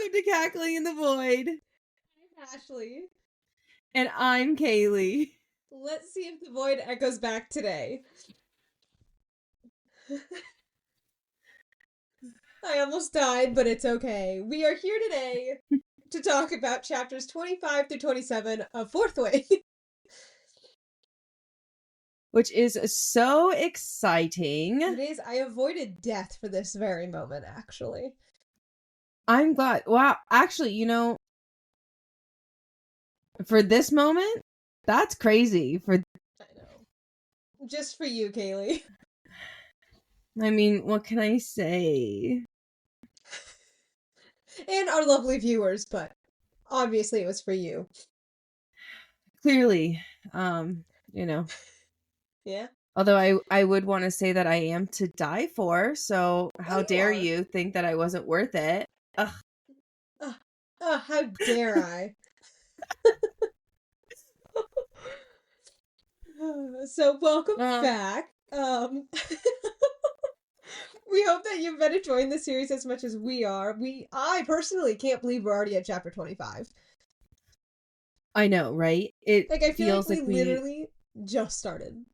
Welcome to Cackling in the Void. I'm Ashley. And I'm Kaylee. Let's see if the void echoes back today. I almost died, but it's okay. We are here today to talk about chapters 25 through 27 of Fourth Way. Which is so exciting. It is. I avoided death for this very moment, actually. I'm glad. Wow. Actually, for this moment, that's crazy. I know. Just for you, Kaylee. I mean, what can I say? And our lovely viewers, but obviously it was for you. Clearly, Yeah. Although I would want to say that I am to die for, so how dare you think that I wasn't worth it? Ugh. How dare I? So welcome back. We hope that you've been enjoying the series as much as we are. I personally can't believe we're already at chapter 25. I know, right? It I feel feels like we literally just started.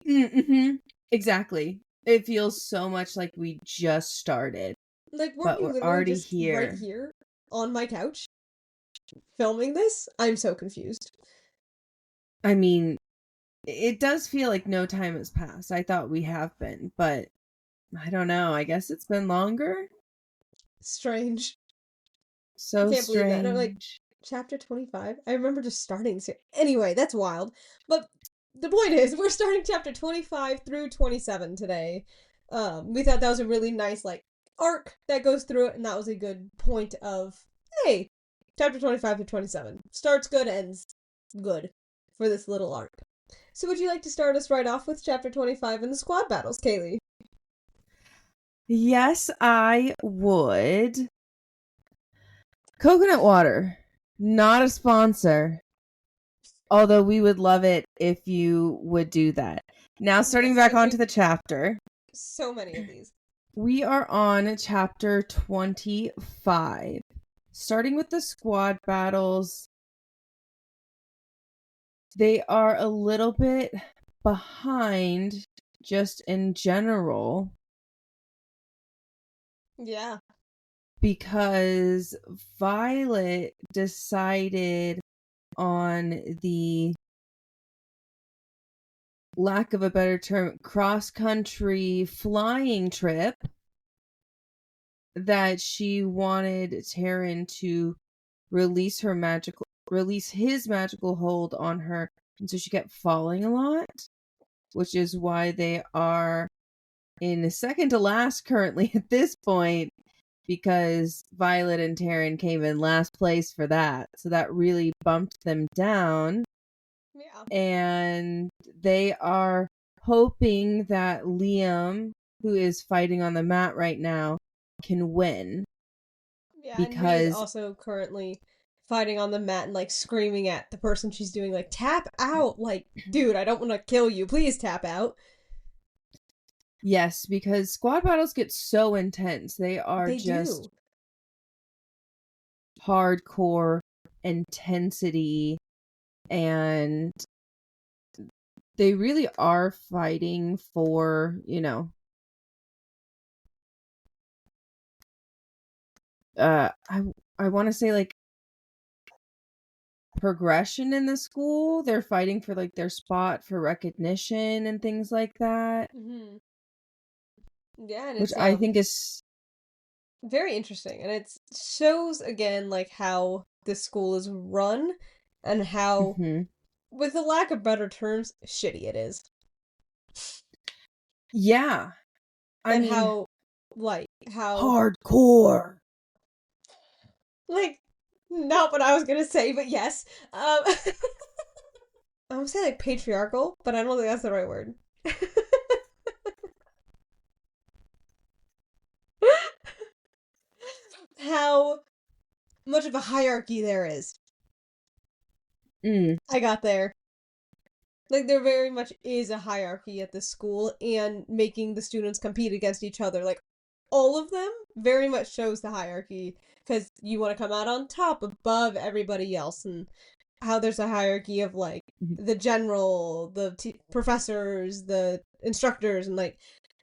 Mm-hmm. Exactly. It feels so much like we just started. Like, but we're we're literally already just here. right here on my couch filming this? I'm so confused. I mean, it does feel like no time has passed. I thought we have been, but I don't know. I guess it's been longer. Strange. So I can't strange. believe that. And I'm like, chapter 25? I remember just starting. Anyway, that's wild. But the point is, we're starting chapter 25 through 27 today. We thought that was a really nice, arc that goes through it, and that was a good point of, hey, chapter 25 to 27. Starts good, ends good for this little arc. So would you like to start us right off with chapter 25 and the squad battles, Kaylee? Yes, I would. Coconut water, not a sponsor. Although we would love it if you would do that. Now, starting back onto the chapter. So many of these. We are on chapter 25. Starting with the squad battles. They are a little bit behind just in general. Yeah. Because Violet decided on the, lack of a better term, cross-country flying trip that she wanted Taryn to release his magical hold on her, and so she kept falling a lot, which is why they are in second to last currently at this point, because Violet and Taryn came in last place for that, so that really bumped them down. Yeah. And they are hoping that Liam, who is fighting on the mat right now, can win. Yeah, because and Ree's also currently fighting on the mat and screaming at the person she's doing, tap out, dude, I don't want to kill you, please tap out. Yes, because squad battles get so intense. They just hardcore intensity, and they really are fighting for, I want to say progression in the school. They're fighting for their spot for recognition and things like that. Mm-hmm. Yeah, and which I think is very interesting, and it shows again how the school is run and how, with a lack of better terms, shitty it is. Yeah. I mean, how hardcore. Not what I was gonna say, but yes. I would say patriarchal, but I don't think that's the right word. How much of a hierarchy there is. I got there. There very much is a hierarchy at this school, and making the students compete against each other, all of them very much shows the hierarchy because you want to come out on top above everybody else, and how there's a hierarchy of like the general, the professors, the instructors, and like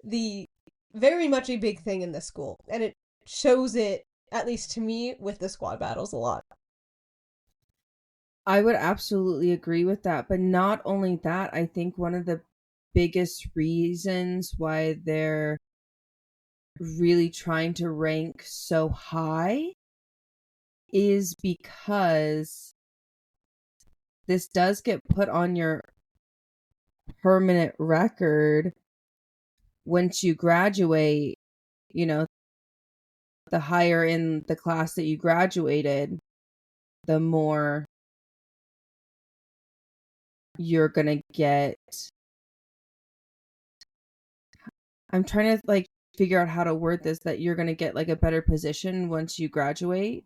the very much a big thing in this school, and it shows it, at least to me, with the squad battles a lot. I would absolutely agree with that. But not only that, I think one of the biggest reasons why they're really trying to rank so high is because this does get put on your permanent record once you graduate. You know, the higher in the class that you graduated, the more you're gonna get. I'm trying to like figure out how to word this, that you're gonna get like a better position once you graduate,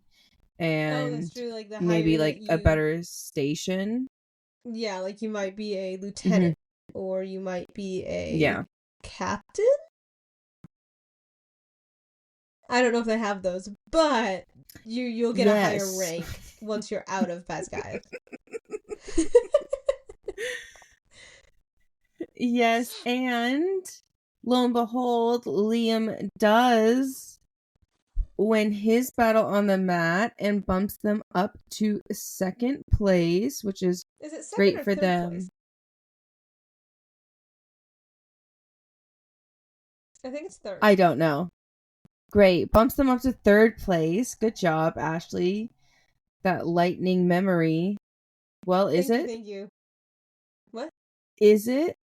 Oh, that's and true. Like the maybe higher that like a you, better station. yeah, like you might be a Mm-hmm. lieutenant or you might be a Yeah. captain. I don't know if they have those, but you'll get a higher Yes. rank once you're out of Basgiath. Yes, and lo and behold, Liam does win his battle on the mat and bumps them up to second place, which is Is it second great or for third place? them. I think it's third. I don't know. Great. Bumps them up to third place. Good job, Ashley. That lightning memory. Well, is Thank you, it? thank you. What? Is it?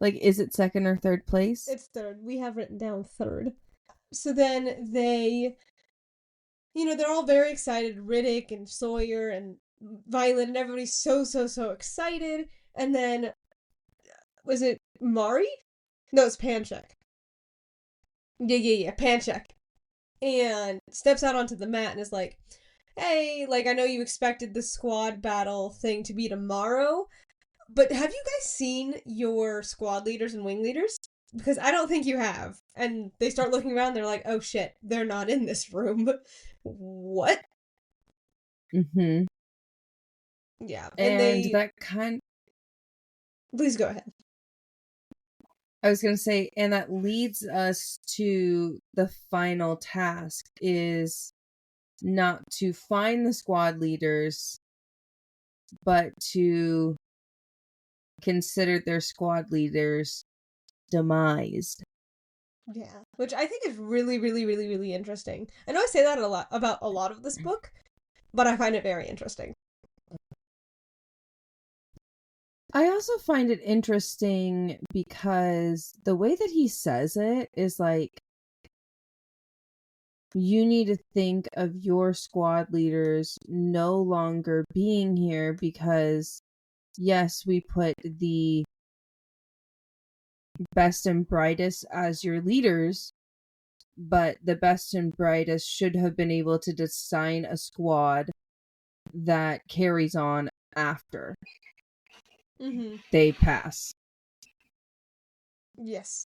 Like, is it second or third place? It's third. We have written down third. So then they, they're all very excited. Riddick and Sawyer and Violet and everybody's so excited. And then, was it Mari? No, it's Panchek. Yeah, Panchek. And steps out onto the mat and is like, hey, like, I know you expected the squad battle thing to be tomorrow, but have you guys seen your squad leaders and wing leaders? Because I don't think you have. And they start looking around, they're like, oh shit, they're not in this room. What? Mm-hmm. Yeah, and And they. that kind Please go ahead. I was going to say, and that leads us to the final task, is not to find the squad leaders, but to consider their squad leaders demised. Yeah, which I think is really interesting. I know I say that a lot about a lot of this book, but I find it very interesting. I also find it interesting because the way that he says it is like, you need to think of your squad leaders no longer being here because, yes, we put the best and brightest as your leaders, but the best and brightest should have been able to design a squad that carries on after they pass. Yes.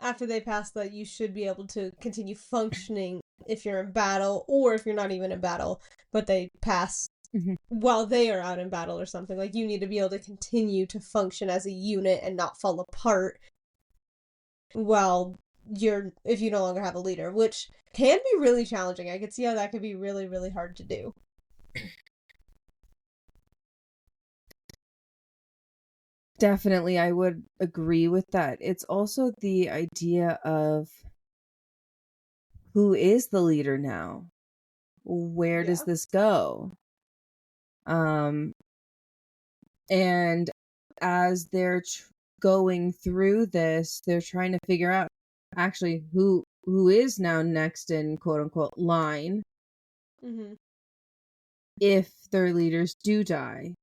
After they pass that, you should be able to continue functioning if you're in battle, or if you're not even in battle, but they pass while they are out in battle or something. Like, you need to be able to continue to function as a unit and not fall apart while if you no longer have a leader, which can be really challenging. I could see how that could be really hard to do. Definitely, I would agree with that. It's also the idea of who is the leader now? Where does this go? And as they're going through this, they're trying to figure out actually who is now next in quote unquote line if their leaders do die.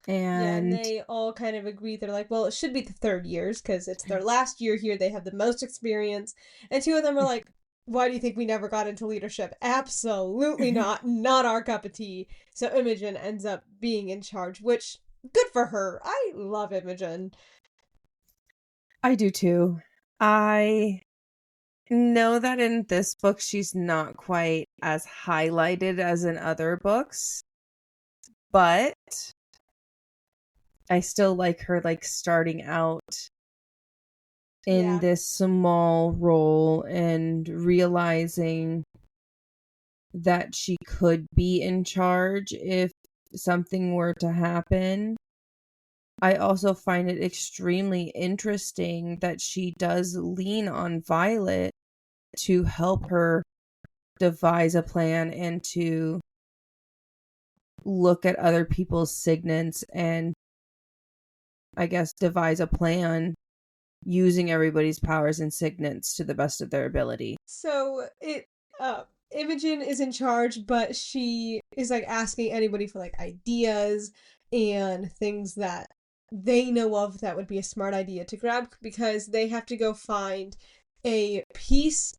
And And they all kind of agree. They're like, well, it should be the third years because it's their last year here. They have the most experience. And two of them are like, why do you think we never got into leadership? Absolutely not. Not our cup of tea. So Imogen ends up being in charge, which, good for her. I love Imogen. I do too. I know that in this book she's not quite as highlighted as in other books, but I still like her like starting out in Yeah. this small role and realizing that she could be in charge if something were to happen. I also find it extremely interesting that she does lean on Violet to help her devise a plan and to look at other people's signets and, I guess, devise a plan using everybody's powers and signets to the best of their ability. So Imogen is in charge, but she is like asking anybody for like ideas and things that they know of that would be a smart idea to grab because they have to go find a piece,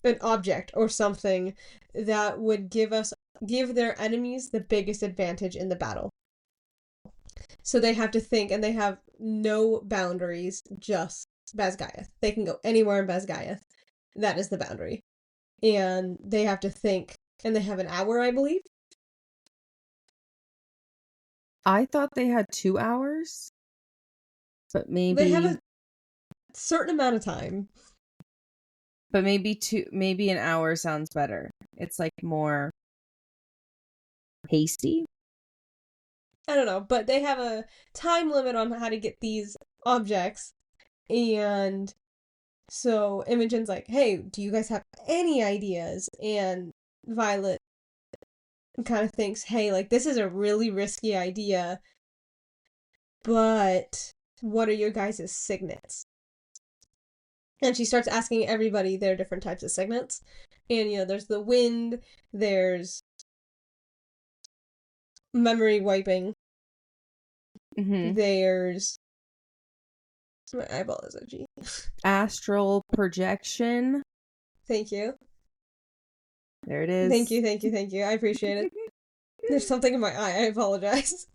an object or something that would give their enemies the biggest advantage in the battle. So they have to think, and they have no boundaries, just Basgiath. They can go anywhere in Basgiath. That is the boundary. And they have to think, and they have an hour, I believe. I thought they had 2 hours, but They have maybe a certain amount of time. maybe an hour sounds better. It's like more hasty. I don't know, but they have a time limit on how to get these objects. And so Imogen's like, hey, do you guys have any ideas? And Violet kind of thinks, hey, like, this is a really risky idea, but what are your guys' signets? And she starts asking everybody their different types of signets. And, there's the wind, there's memory wiping, Mm-hmm. there's. My eyeball is itchy. Astral projection. Thank you. There it is. Thank you, thank you, thank you. I appreciate it. There's something in my eye. I apologize.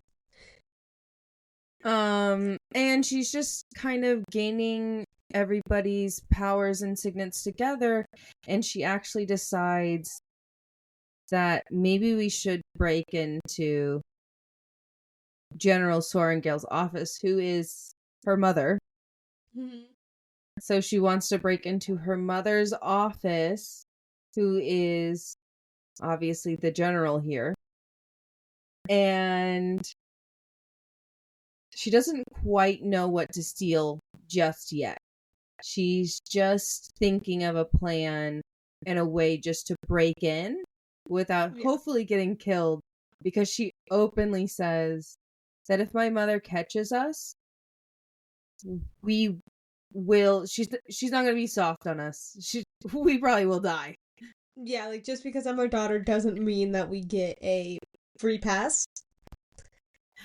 And she's just kind of gaining everybody's powers and signets together, and she actually decides that maybe we should break into General Sorrengail's office, who is her mother. Mm-hmm. So she wants to break into her mother's office, who is obviously the general here. And she doesn't quite know what to steal just yet. She's just thinking of a plan and a way just to break in without hopefully getting killed, because she openly says that if my mother catches us, we will she's not going to be soft on us. We probably will die. Yeah, like, just because I'm her daughter doesn't mean that we get a free pass.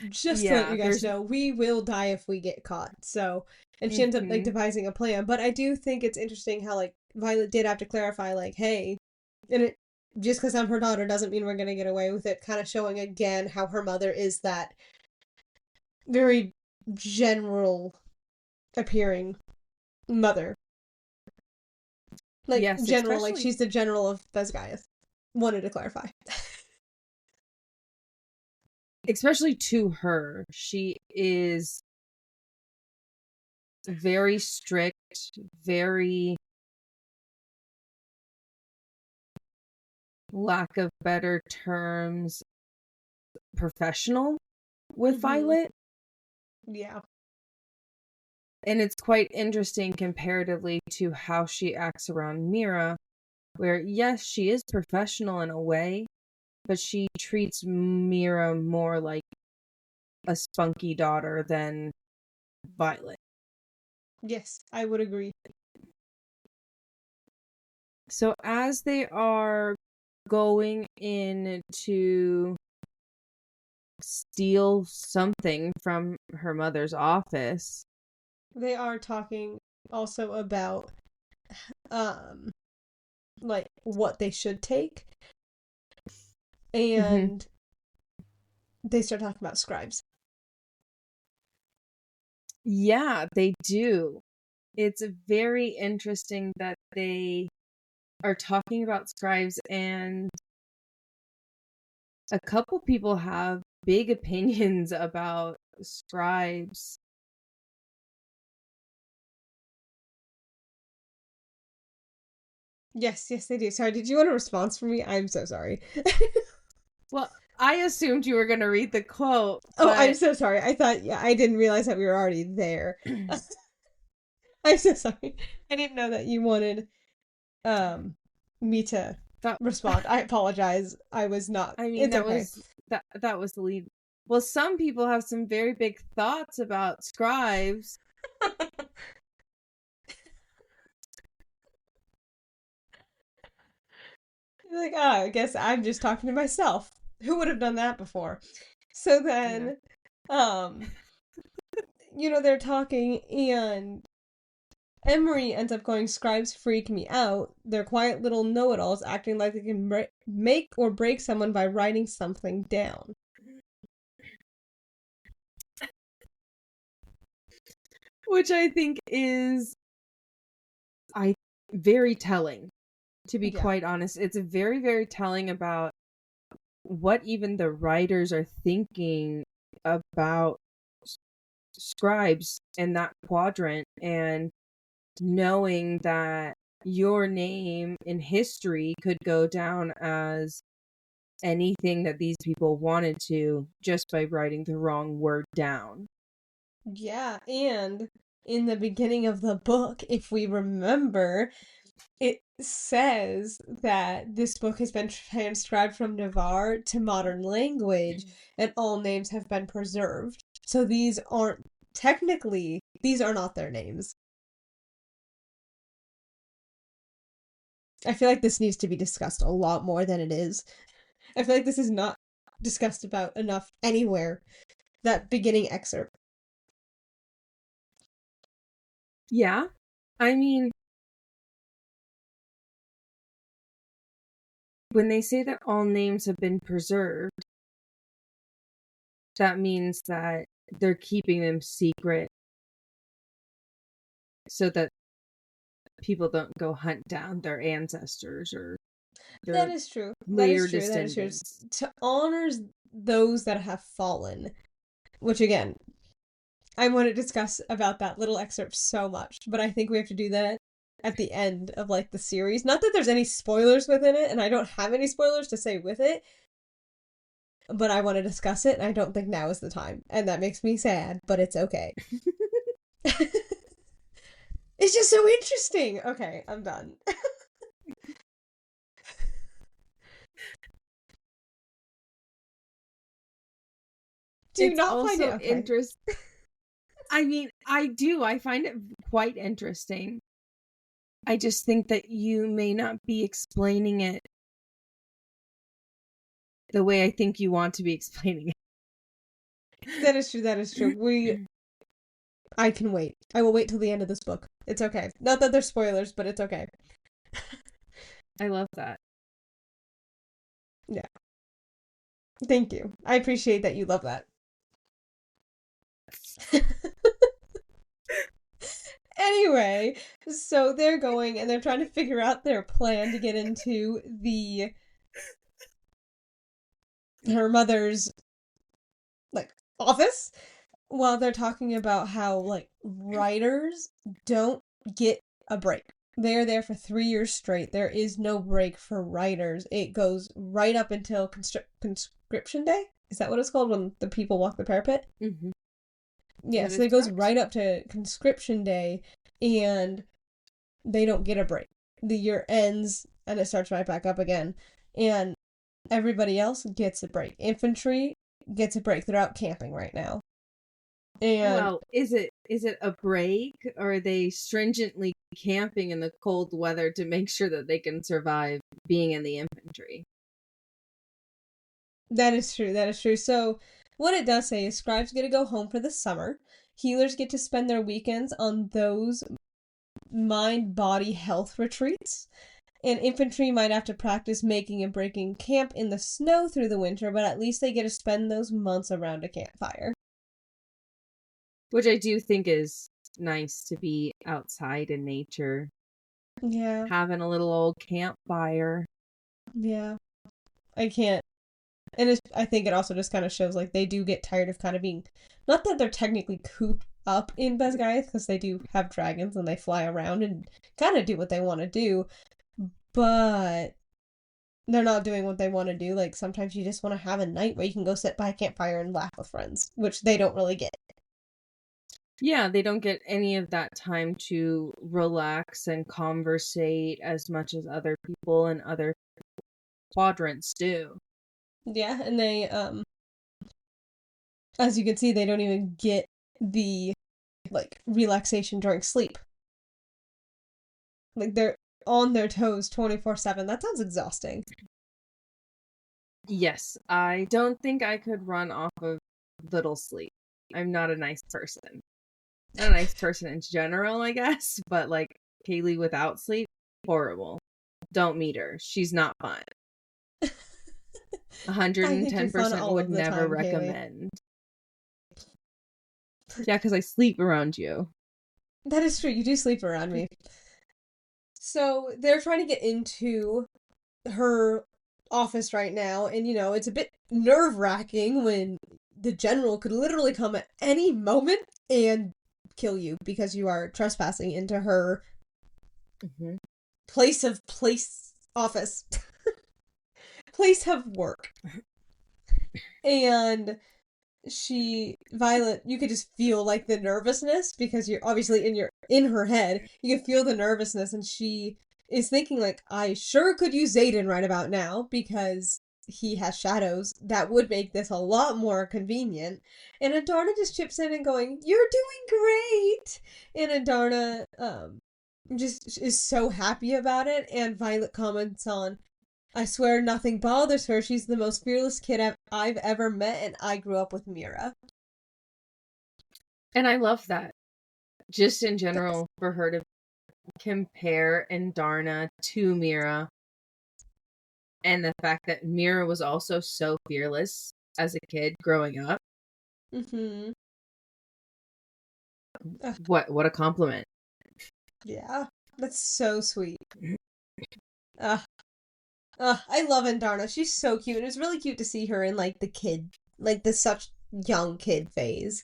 Just to let you guys know, we will die if we get caught. So, and she ends up, like, devising a plan. But I do think it's interesting how, like, Violet did have to clarify, like, hey, and it just because I'm her daughter doesn't mean we're gonna get away with it. Kind of showing again how her mother is that very general appearing mother. Like, yes, general, like, she's the general of Basgiath. Wanted to clarify. Especially to her. She is very strict, very, lack of better terms, professional with Violet. Yeah. And it's quite interesting comparatively to how she acts around Mira, where, yes, she is professional in a way, but she treats Mira more like a spunky daughter than Violet. Yes, I would agree. So as they are going in to steal something from her mother's office, They are talking also about like what they should take. And they start talking about scribes. Yeah, they do. It's very interesting that they are talking about scribes, and a couple people have big opinions about scribes. Yes, they do. Sorry, did you want a response from me? I'm so sorry. Well, I assumed you were going to read the quote, Oh, I'm but so sorry. I thought, I didn't realize that we were already there. I'm so sorry. I didn't know that you wanted me to that, respond. I apologize. I was not. I mean, It's okay. that was the lead. Well, some people have some very big thoughts about scribes. Like, I guess I'm just talking to myself. Who would have done that before? So then, they're talking, and Emery ends up going, scribes freak me out. They're quiet little know-it-alls acting like they can make or break someone by writing something down. Which I think is very telling, to be quite honest. It's very, very telling about what even the writers are thinking about scribes in that quadrant, and knowing that your name in history could go down as anything that these people wanted to just by writing the wrong word down. Yeah, and in the beginning of the book, if we remember, it says that this book has been transcribed from Navarre to modern language, and all names have been preserved. So these are not their names. I feel like this needs to be discussed a lot more than it is. I feel like this is not discussed about enough anywhere. That beginning excerpt. Yeah. I mean, when they say that all names have been preserved, that means that they're keeping them secret so that people don't go hunt down their ancestors or their That is true. later That is true. descendants. To honor those that have fallen, which again, I want to discuss about that little excerpt so much, but I think we have to do that at the end of like the series. Not that there's any spoilers within it, and I don't have any spoilers to say with it, but I want to discuss it, and I don't think now is the time. And that makes me sad, but it's okay. It's just so interesting. Okay, I'm done. Do you not find it okay? Interesting? I mean, I do. I find it quite interesting. I just think that you may not be explaining it the way I think you want to be explaining it. That is true. That is true. I can wait. I will wait till the end of this book. It's okay. Not that there's spoilers, but it's okay. I love that. Yeah. Thank you. I appreciate that you love that. Anyway, so they're going and they're trying to figure out their plan to get into her mother's office, while they're talking about how writers don't get a break. They're there for 3 years straight. There is no break for writers. It goes right up until conscription day. Is that what it's called when the people walk the parapet? Mm-hmm. Yeah, so it goes right up to conscription day, and they don't get a break. The year ends, and it starts right back up again. And everybody else gets a break. Infantry gets a break. They're out camping right now. And well, is it a break, or are they stringently camping in the cold weather to make sure that they can survive being in the infantry? That is true. That is true. So what it does say is scribes get to go home for the summer. Healers get to spend their weekends on those mind-body health retreats. And infantry might have to practice making and breaking camp in the snow through the winter, but at least they get to spend those months around a campfire. Which I do think is nice, to be outside in nature. Yeah. having a little old campfire. Yeah. I can't. And I think it also just kind of shows like they do get tired of kind of being, not that they're technically cooped up in Basgiath because they do have dragons and they fly around and kind of do what they want to do, but they're not doing what they want to do. Like sometimes you just want to have a night where you can go sit by a campfire and laugh with friends, which they don't really get. Yeah, they don't get any of that time to relax and conversate as much as other people and other quadrants do. Yeah, and they as you can see, they don't even get the like relaxation during sleep. Like they're on their toes 24/7. That sounds exhausting. Yes, I don't think I could run off of little sleep. I'm not a nice person. Not a nice person in general, I guess, but like Kaylee without sleep, horrible. Don't meet her. She's not fun. I think you're fun 110% all would of the never time, Kaylee. recommend. Yeah, because I sleep around you. That is true. You do sleep around me. So they're trying to get into her office right now, and it's a bit nerve-wracking when the general could literally come at any moment and kill you because you are trespassing into her Mm-hmm. place office place of work. And Violet, you could just feel like the nervousness because you're obviously in her head. You can feel the nervousness, and she is thinking like, I sure could use Xaden right about now because he has shadows. That would make this a lot more convenient. And Adarna just chips in and going, "You're doing great!" And Adarna just is so happy about it, and Violet comments on, "I swear nothing bothers her. She's the most fearless kid I've ever met, and I grew up with Mira." And I love that. Just in general, for her to compare Darna to Mira, and the fact that Mira was also so fearless as a kid growing up. Mm-hmm. What a compliment. Yeah, that's so sweet. Uh, I love Andarna. She's so cute. And it's really cute to see her in like the kid, like the such young kid phase.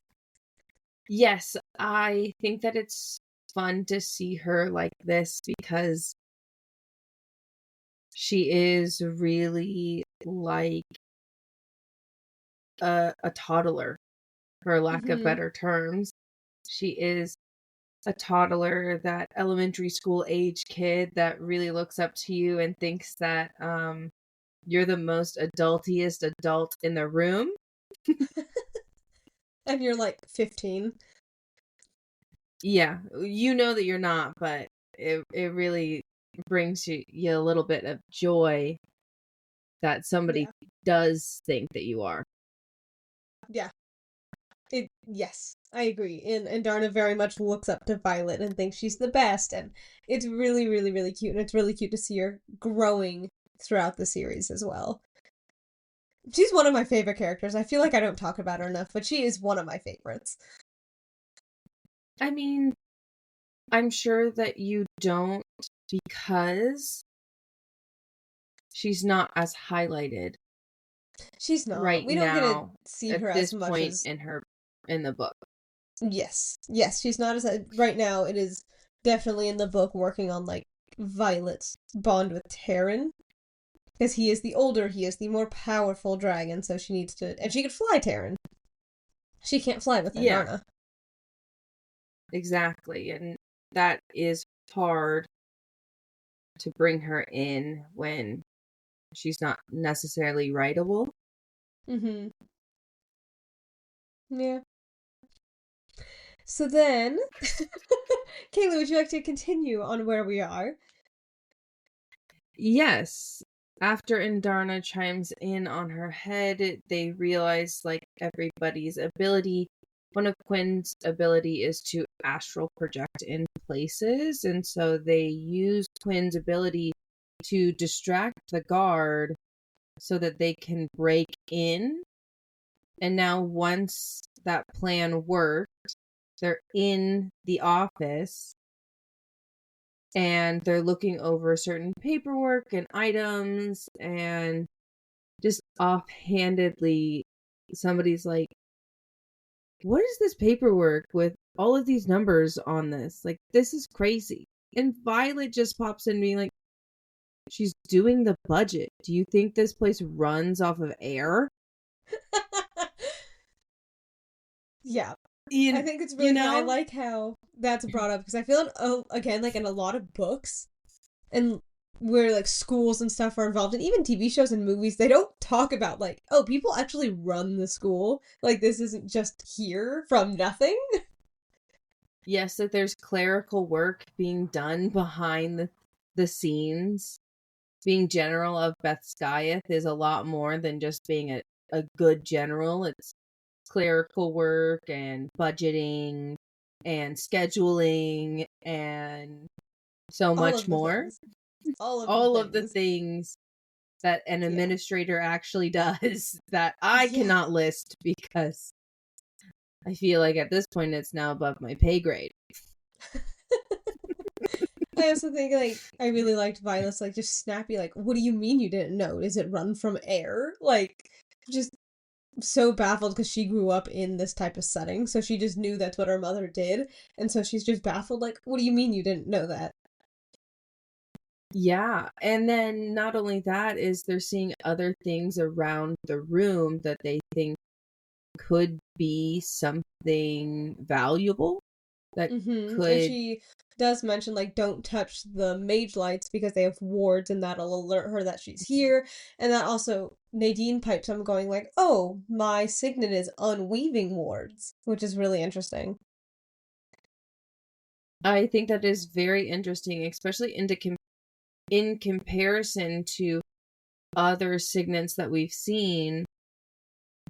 Yes, I think that it's fun to see her like this because she is really like a toddler, for lack of Mm-hmm. better terms. She is a toddler, that elementary school age kid that really looks up to you and thinks that you're the most adultiest adult in the room. And you're like 15. Yeah, you know that you're not, but it really brings you a little bit of joy that somebody Yeah. does think that you are. Yeah. Yes, I agree. And Darna very much looks up to Violet and thinks she's the best, and it's really, really, really cute, and it's really cute to see her growing throughout the series as well. She's one of my favorite characters. I feel like I don't talk about her enough, but she is one of my favorites. I mean, I'm sure that you don't, because she's not as highlighted She's not. right We don't get to now see at her as this much point as. in the book. Yes. Yes, she's not as. Right now, it is definitely in the book working on, like, Violet's bond with Terran. Because he is the older, he is the more powerful dragon, so she needs to. And she could fly Terran. She can't fly with Yeah, Andarna. exactly. And that is hard to bring her in when she's not necessarily writable. Mm-hmm. Yeah. So then, Kayla, would you like to continue on where we are? Yes. After Indarna chimes in on her head, they realize, like everybody's ability, one of Quinn's ability is to astral project in places. And so they use Quinn's ability to distract the guard so that they can break in. And now, once that plan works, they're in the office. and they're looking over certain paperwork and items, and just offhandedly somebody's like, what is this paperwork with all of these numbers on this? Like, this is crazy. And Violet just pops in being like, she's doing the budget. Do you think this place runs off of air? Yeah. I You, think it's you really fun. I know? like how that's brought up because I feel, again, like in a lot of books and where like schools and stuff are involved, and even TV shows and movies, they don't talk about like, oh, people actually run the school. Like, this isn't just here from nothing. Yes, that there's clerical work being done behind the scenes. Being general of Beth Skyeth is a lot more than just being a good general. It's clerical work and budgeting and scheduling and so All much of the more. things. All of the All of the things. things that an Yeah. administrator actually does that I Yeah. cannot list because I feel like at this point it's now above my pay grade. I also think like I really liked Violet's like just snappy like, what do you mean you didn't know? Does it run from air? Like, just so baffled because she grew up in this type of setting, so she just knew that's what her mother did, and so she's just baffled like, what do you mean you didn't know that? Yeah, and then not only that is they're seeing other things around the room that they think could be something valuable that And could. she does mention like don't touch the mage lights because they have wards and that'll alert her that she's here. And that also Nadine pipes up going like, oh, my signet is unweaving wards, which is really interesting. I think that is very interesting, especially in comparison to other signets that we've seen.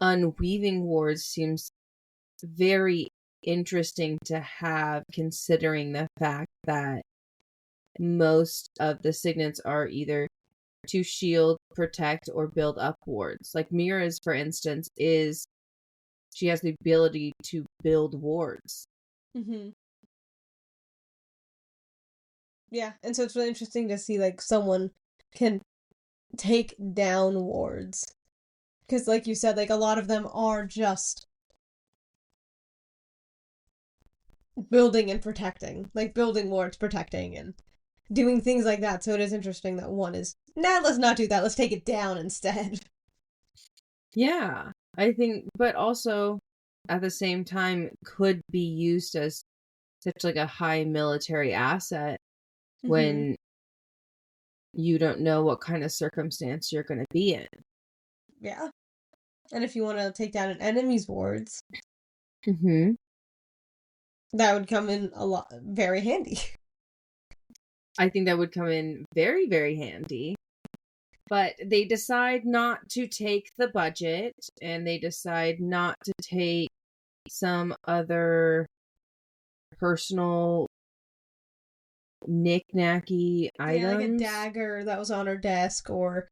Unweaving wards seems very interesting to have, considering the fact that most of the signets are either to shield, protect, or build up wards. Like Mira's, for instance, she has the ability to build wards. Mm-hmm. Yeah, and so it's really interesting to see like someone can take down wards. Because like you said, like a lot of them are just building and protecting. Like building wards, protecting, and doing things like that. So it is interesting that one is, nah, let's not do that. Let's take it down instead. Yeah, I think, but also at the same time could be used as such like a high military asset Mm-hmm. when you don't know what kind of circumstance you're going to be in. Yeah. And if you want to take down an enemy's wards, Mm-hmm. that would come in a lot, very handy. I think that would come in very, very handy. But they decide not to take the budget, and they decide not to take some other personal knick-knacky Yeah, like a items. dagger that was on her desk, or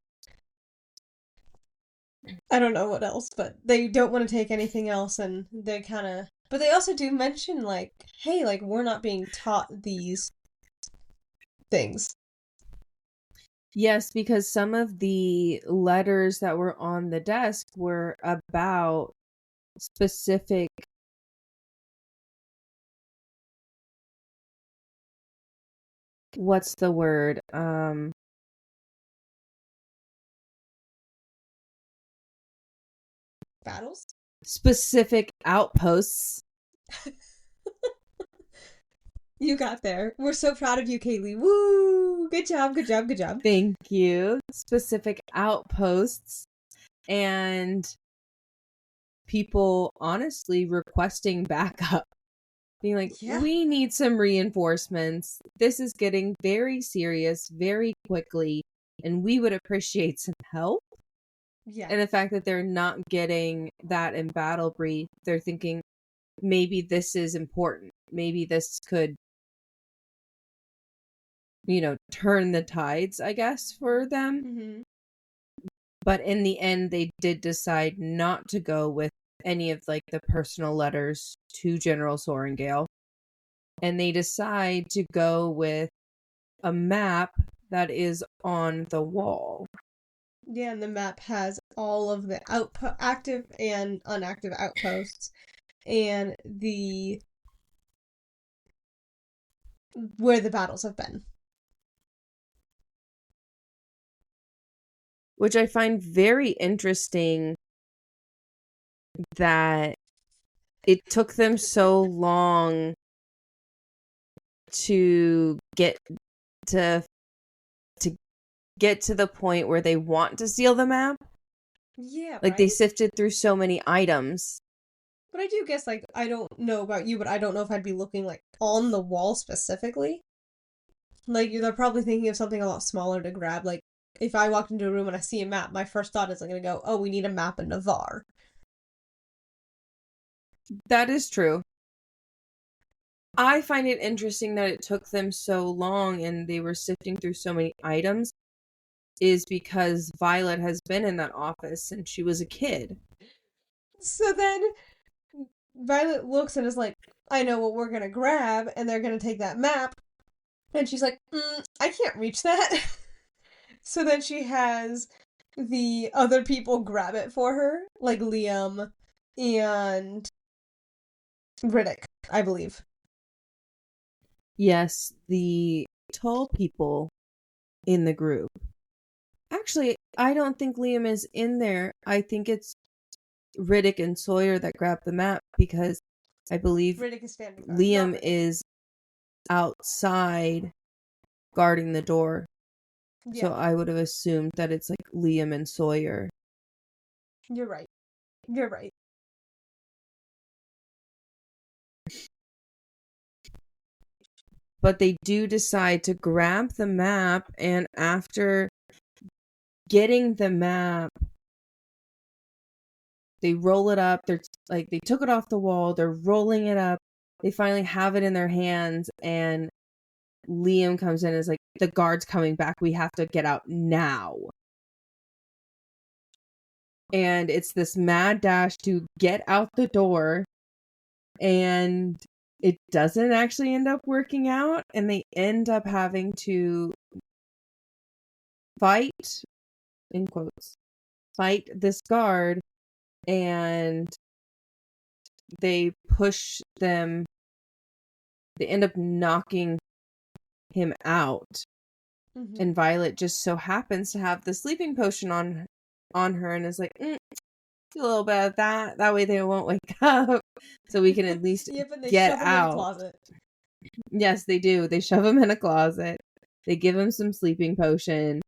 I don't know what else, but they don't want to take anything else, and they kind of. But they also do mention, like, hey, like, we're not being taught these things. Yes, because some of the letters that were on the desk were about specific, what's the word? Battles? Specific outposts. You got there. We're so proud of you, Kaylee. Woo! Good job, good job, good job. Thank you. Specific outposts and people honestly requesting backup. Being like, Yeah. we need some reinforcements. This is getting very serious very quickly, and we would appreciate some help. Yeah. And the fact that they're not getting that in Battle Brief, they're thinking maybe this is important. Maybe this could, turn the tides, I guess, for them. Mm-hmm. But in the end, they did decide not to go with any of like the personal letters to General Sorengale. And they decide to go with a map that is on the wall. Yeah, and the map has all of the active and inactive outposts and the where the battles have been. Which I find very interesting that it took them so long to get to the point where they want to steal the map. Yeah, Like, right? they sifted through so many items. But I do guess, like, I don't know about you, but I don't know if I'd be looking, like, on the wall specifically. Like, they're probably thinking of something a lot smaller to grab. Like, if I walked into a room and I see a map, my first thought is I'm gonna go, oh, we need a map in Navarre. That is true. I find it interesting that it took them so long and they were sifting through so many items is because Violet has been in that office since she was a kid. So then Violet looks and is like, I know what we're gonna grab, and they're gonna take that map. And she's like, I can't reach that. So then she has the other people grab it for her, like Liam and Riddick, I believe. Yes, the tall people in the group. Actually, I don't think Liam is in there. I think it's Riddick and Sawyer that grab the map because I believe Riddick is standing guard. Liam is outside guarding the door. Yeah. So I would have assumed that it's like Liam and Sawyer. You're right. You're right. But they do decide to grab the map, and after getting the map, they roll it up. They're like, they took it off the wall. They're rolling it up. They finally have it in their hands, and Liam comes in and is like, the guard's coming back. We have to get out now. And it's this mad dash to get out the door. And it doesn't actually end up working out. And they end up having to fight, in quotes, fight this guard. And they push them. They end up knocking him out. Mm-hmm. And Violet just so happens to have the sleeping potion on her and is like, a little bit of that. That way they won't wake up. So we can at least but they get shove him out. in a closet. Yes, they do. They shove him in a closet. They give him some sleeping potion.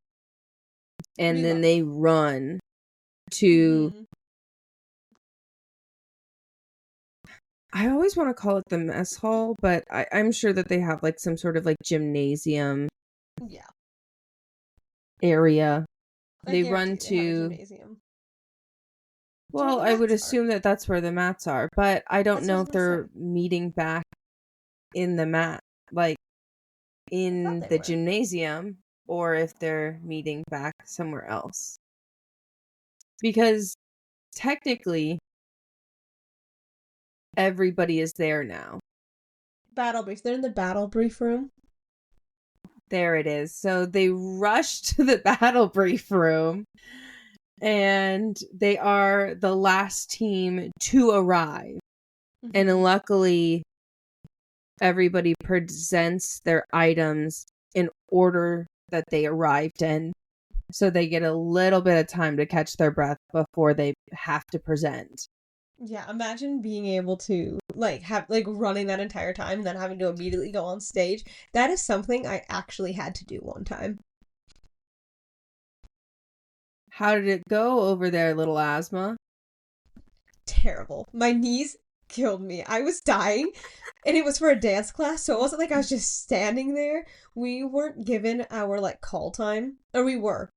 And then they run to... Mm-hmm. I always want to call it the mess hall, but I'm sure that they have like some sort of like gymnasium area. They run to... Well, I would assume that that's where the mats are, but I don't know if they're meeting back in the mat, like in the gymnasium, or if they're meeting back somewhere else. Because technically, everybody is there now. Battle brief. They're in the battle brief room. There it is. So they rush to the battle brief room. And they are the last team to arrive. Mm-hmm. And luckily, everybody presents their items in order that they arrived in. So they get a little bit of time to catch their breath before they have to present. Yeah, imagine being able to running that entire time and then having to immediately go on stage. That is something I actually had to do one time. How did it go over there, little Asthma? Terrible. My knees killed me. I was dying, and it was for a dance class, so it wasn't like I was just standing there. We weren't given our, call time. Or we were.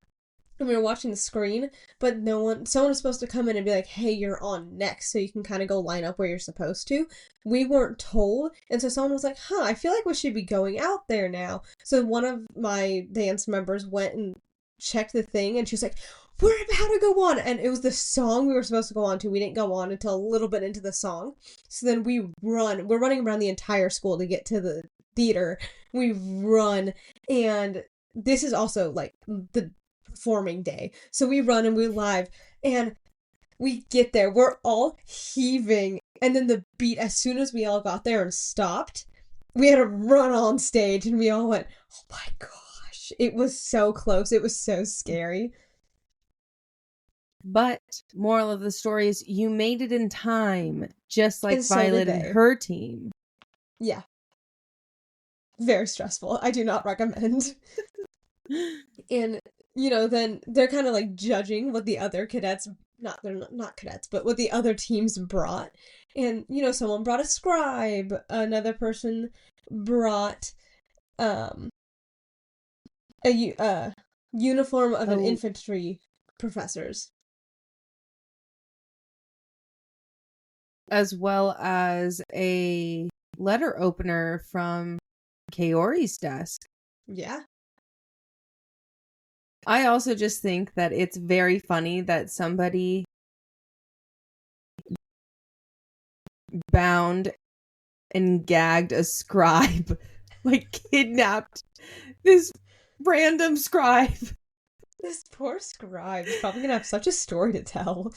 And we were watching the screen, but someone was supposed to come in and be like, hey, you're on next, so you can kind of go line up where you're supposed to. We weren't told, and so someone was like, I feel like we should be going out there now. So one of my dance members went and checked the thing, and she was like, we're about to go on, and it was the song we were supposed to go on to. We didn't go on until a little bit into the song. So then we're running around the entire school to get to the theater. We run, and this is also like the performing day. So we run and we're live, and we get there. We're all heaving, and then the beat, as soon as we all got there and stopped, we had to run on stage, and we all went, "Oh my gosh!" It was so close. It was so scary. But moral of the story is you made it in time, just like And so did Violet and they. her team. Yeah. Very stressful. I do not recommend. And, then they're kind of like judging what the other cadets, they're not cadets, but what the other teams brought. And, someone brought a scribe, another person brought um a uniform of an Oh, infantry professor's. as well as a letter opener from Kaori's desk. Yeah. I also just think that it's very funny that somebody bound and gagged a scribe, like kidnapped this random scribe. This poor scribe is probably gonna have such a story to tell.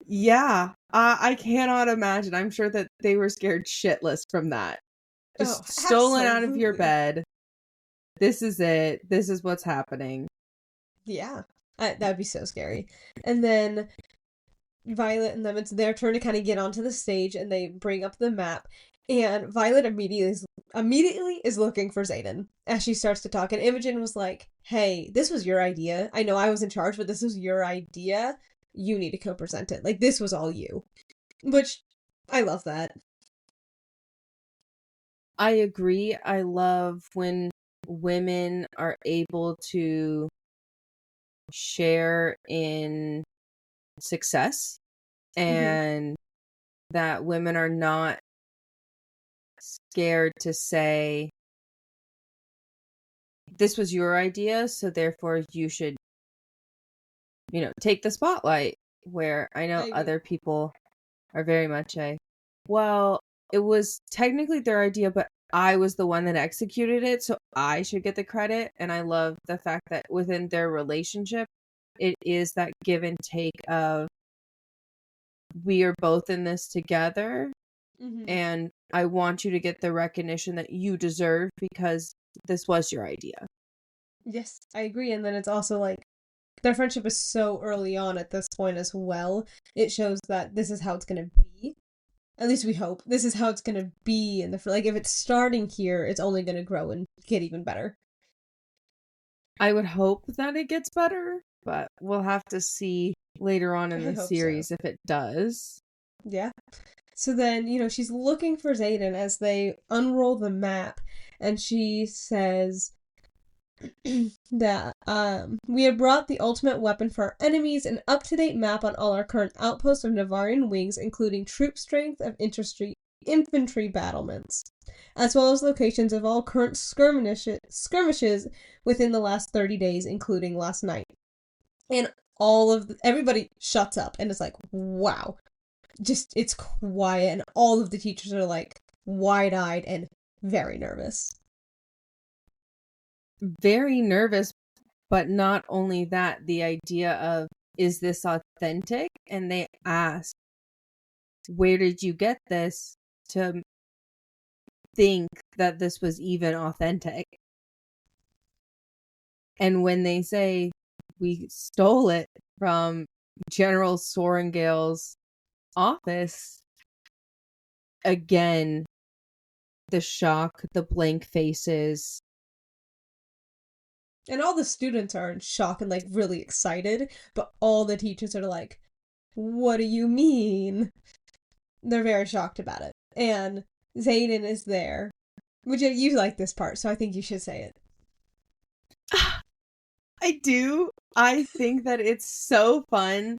Yeah, I cannot imagine. I'm sure that they were scared shitless from that. Oh, Just stolen out of your absolutely. bed. This is it. This is what's happening. Yeah. That'd be so scary. And then Violet and them, it's their turn to kind of get onto the stage, and they bring up the map. And Violet immediately is looking for Xaden as she starts to talk. And Imogen was like, "Hey, this was your idea. I know I was in charge, but this was your idea. You need to co-present it. Like, this was all you." Which, I love that. I agree. I love when women are able to share in success Mm-hmm. and that women are not scared to say, this was your idea, so therefore you should, take the spotlight. Where I I know agree. other people are very much well, it was technically their idea, but I was the one that executed it, so I should get the credit. And I love the fact that within their relationship, it is that give and take of we are both in this together, Mm-hmm. and I want you to get the recognition that you deserve because this was your idea. Yes, I agree. And then it's also like their friendship is so early on at this point as well. It shows that this is how it's gonna be. At least we hope this is how it's gonna be in the like if it's starting here, it's only gonna grow and get even better. I would hope that it gets better, but we'll have to see later on in I the hope so. series if it does. Yeah. So then, she's looking for Xaden as they unroll the map, and she says that we have brought the ultimate weapon for our enemies, an up-to-date map on all our current outposts of Navarian wings, including troop strength of infantry battlements, as well as locations of all current skirmishes within the last 30 days, including last night. And everybody shuts up and is like, wow. Just, it's quiet, and all of the teachers are like wide-eyed and very nervous. Very nervous, but not only that, the idea of, is this authentic? And they ask, where did you get this to think that this was even authentic? And when they say, we stole it from General Sorengale's office, again, the shock, the blank faces. And all the students are in shock and like really excited, but all the teachers are like, what do you mean? They're very shocked about it. And Xaden is there. Which you like this part, so I think you should say it. I do. I think that it's so fun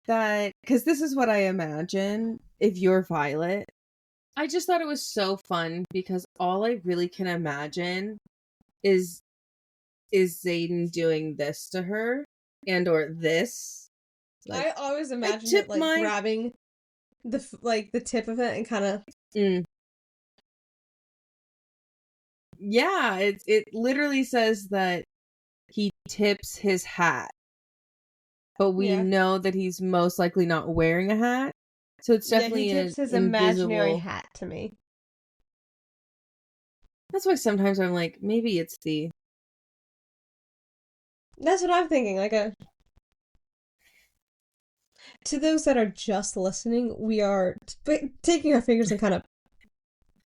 that, because this is what I imagine if you're Violet. I just thought it was so fun because all I really can imagine is Xaden doing this to her or this. Like, I always I imagined tip it like my grabbing the tip of it and kind of mm, Yeah, it literally says that he tips his hat, but we Yeah. know that he's most likely not wearing a hat. So it's Yeah, he definitely an tips his imaginary invisible. hat to me. That's why sometimes I'm like, maybe it's the. That's what I'm thinking. To those that are just listening, we are taking our fingers and kind of,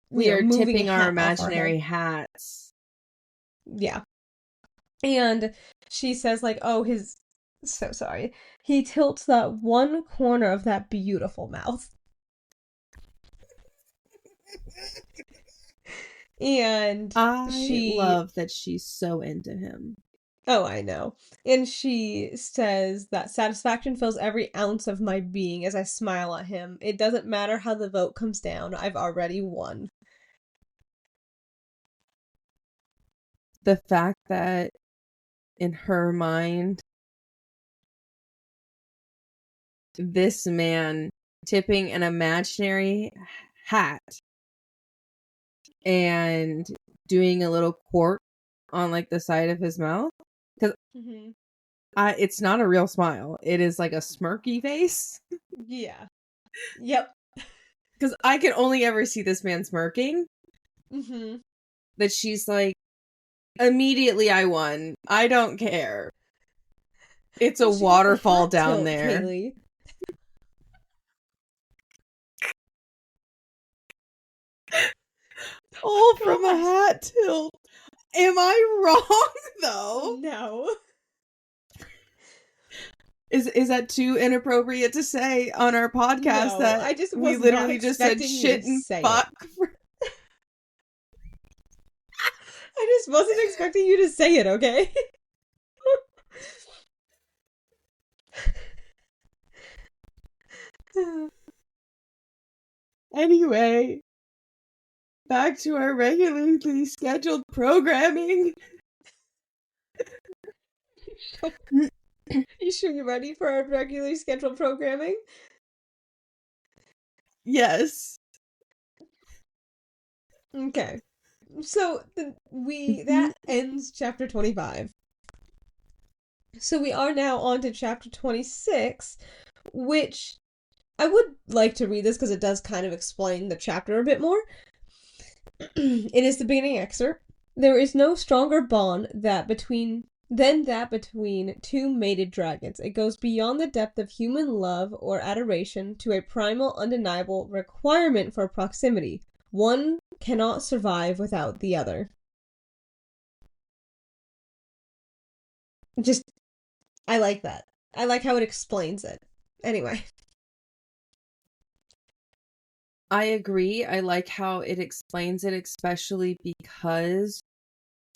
We are moving a tipping our hat off our head. imaginary hats. Yeah. And she says, like, oh, so sorry. He tilts that one corner of that beautiful mouth. And I she, love that she's so into him. oh, I know. And she says that satisfaction fills every ounce of my being as I smile at him. It doesn't matter how the vote comes down, I've already won. The fact that in her mind, this man tipping an imaginary hat and doing a little quirk on like the side of his mouth, because Mm-hmm. it's not a real smile. It is like a smirky face. Yeah. Yep. Because I can only ever see this man smirking. Mm-hmm. That she's like, immediately I won. I don't care. It's a Well, she got the waterfall hat down tilt, there. Kaylee. All from a God. hat tilt. Am I wrong though? No. Is that too inappropriate to say on our podcast No, that I just we was not literally just said expecting you to shit and say it. fuck? I just wasn't expecting you to say it, okay? Anyway, back to our regularly scheduled programming. You sure you're ready for our regularly scheduled programming? Yes. Okay. So that ends chapter 25. So we are now on to chapter 26, which I would like to read this because it does kind of explain the chapter a bit more. It is the beginning excerpt. There is no stronger bond than that between two mated dragons. It goes beyond the depth of human love or adoration to a primal, undeniable requirement for proximity. One cannot survive without the other. Just, I like that. I like how it explains it. Anyway. I agree. I like how it explains it, especially because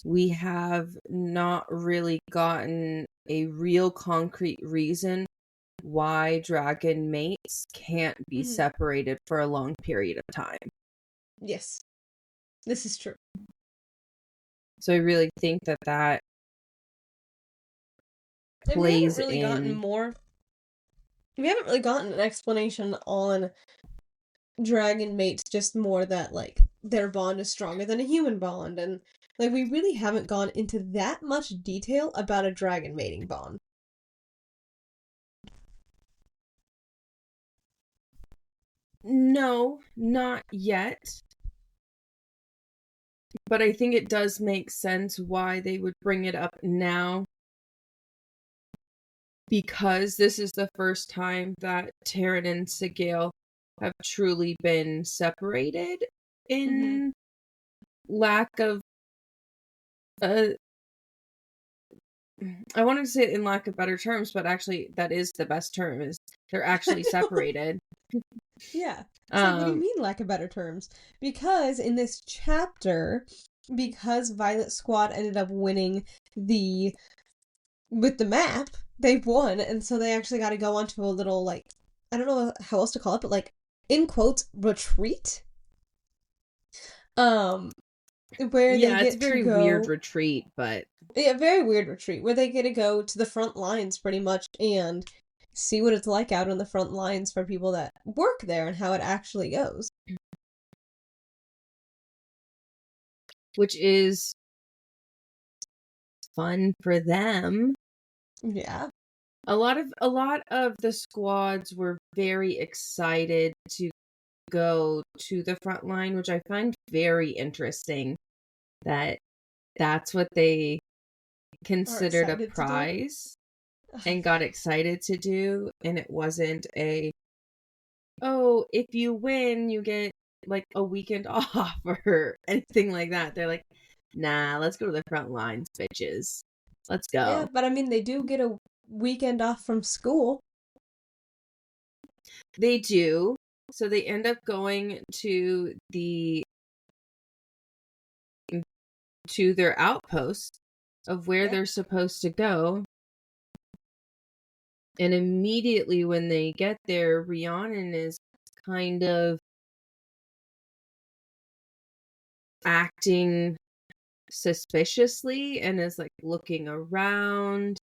we have not really gotten a real concrete reason why dragon mates can't be separated for a long period of time. Yes. This is true. So I really think that And we haven't plays really gotten in. more. We haven't really gotten an explanation on dragon mates, just more that, like, their bond is stronger than a human bond, and, like, we really haven't gone into that much detail about a dragon mating bond. No, not yet. But I think it does make sense why they would bring it up now. Because this is the first time that Taryn and Sigil have truly been separated in lack of I wanted to say it in lack of better terms, but actually that is the best term, is they're actually separated. Yeah. It's like, what do you mean, lack of better terms? Because in this chapter, because Violet Squad ended up winning with the map, they won, and so they actually got to go onto a little, like, I don't know how else to call it, but, like, in quotes, retreat. Where they It's a get to very go. weird retreat, but Yeah, very weird retreat where they get to go to the front lines pretty much and see what it's like out on the front lines for people that work there and how it actually goes. which is fun for them. Yeah. A lot of the squads were very excited to go to the front line, which I find very interesting that that's what they Are considered a excited to do. prize and got excited to do, and it wasn't if you win you get like a weekend off or anything like that. They're like, nah, let's go to the front lines, bitches. Let's Yeah, go. but I mean, they do get a weekend off from school. They do. So they end up going to their outpost of where Yeah. they're supposed to go. And immediately when they get there, Rhiannon is kind of acting suspiciously and is like looking around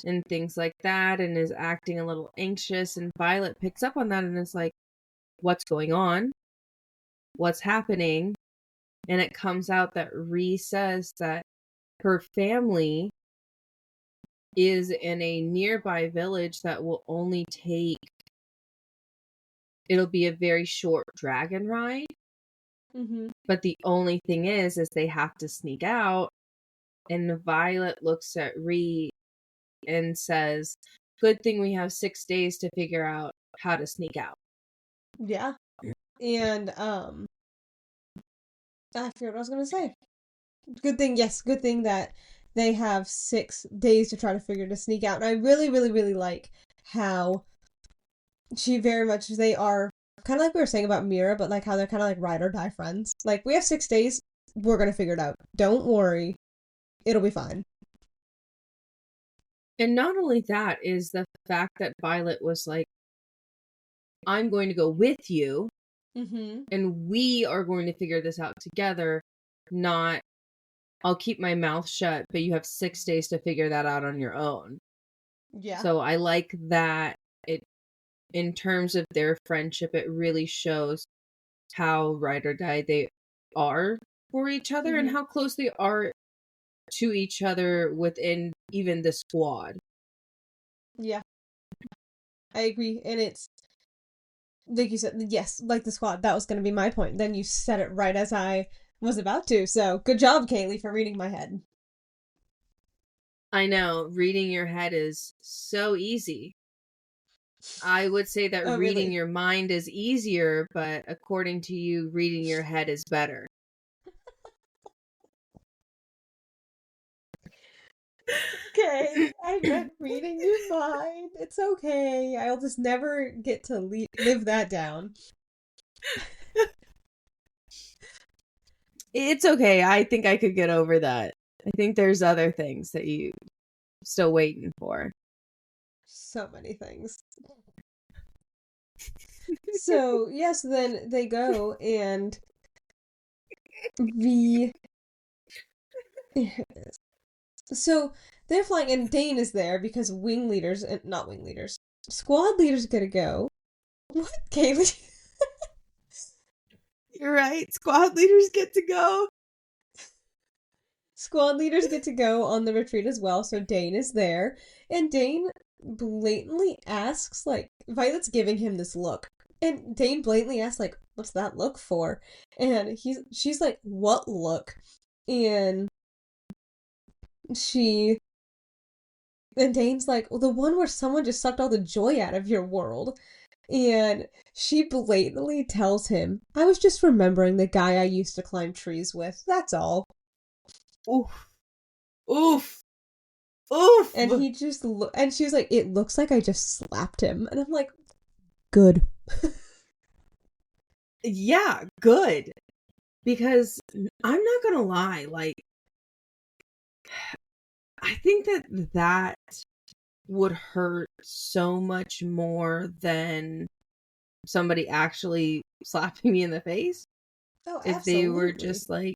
and things like that and is acting a little anxious. And Violet picks up on that and is like, what's going on? What's happening? And it comes out that Rhi says that her family is in a nearby village that will only take, it'll be a very short dragon ride. Mm-hmm. But the only thing is they have to sneak out. And Violet looks at Rhi and says, good thing we have 6 days to figure out how to sneak out. Yeah. And I forgot what I was gonna say. Good thing, yes, good thing that they have 6 days to try to figure to sneak out. And I really, really, really like how she very much, they are kind of like we were saying about Mira, but like how they're kind of like ride or die friends. Like, we have 6 days, we're gonna figure it out. Don't worry, it'll be fine. And not only that is the fact that Violet was like, I'm going to go with you Mm-hmm. and we are going to figure this out together, not I'll keep my mouth shut, but you have 6 days to figure that out on your own. Yeah. So I like that it, in terms of their friendship, it really shows how ride or die they are for each other and Mm-hmm. how close they are to each other within even the squad. Yeah. I agree. And it's, like you said, yes, like the squad, that was gonna be my point. Then you said it right as I was about to. So good job, Kaylee, for reading my head. I know, reading your head is so easy. I would say that Oh, reading really? your mind is easier, but according to you, reading your head is better. Okay, I meant reading your mind. It's okay. I'll just never get to live that down. It's okay. I think I could get over that. I think there's other things that you still waiting for. So many things. So, yes, then they go and the. So, they're flying, and Dane is there because wing leaders, and not wing leaders, squad leaders gotta go. What, Kaylee? You're right. Squad leaders get to go. Squad leaders get to go on the retreat as well, so Dane is there. And Dane blatantly asks, like, Violet's giving him this look. And Dane blatantly asks, like, what's that look for? And she's like, what look? And she and Dane's like, well, the one where someone just sucked all the joy out of your world. And she blatantly tells him, I was just remembering the guy I used to climb trees with. That's all. Oof. Oof. Oof. And he just and she was like, it looks like I just slapped him. And I'm like, good. Yeah, good. Because I'm not gonna lie, like, I think that would hurt so much more than somebody actually slapping me in the face. Oh, If they were absolutely. just like,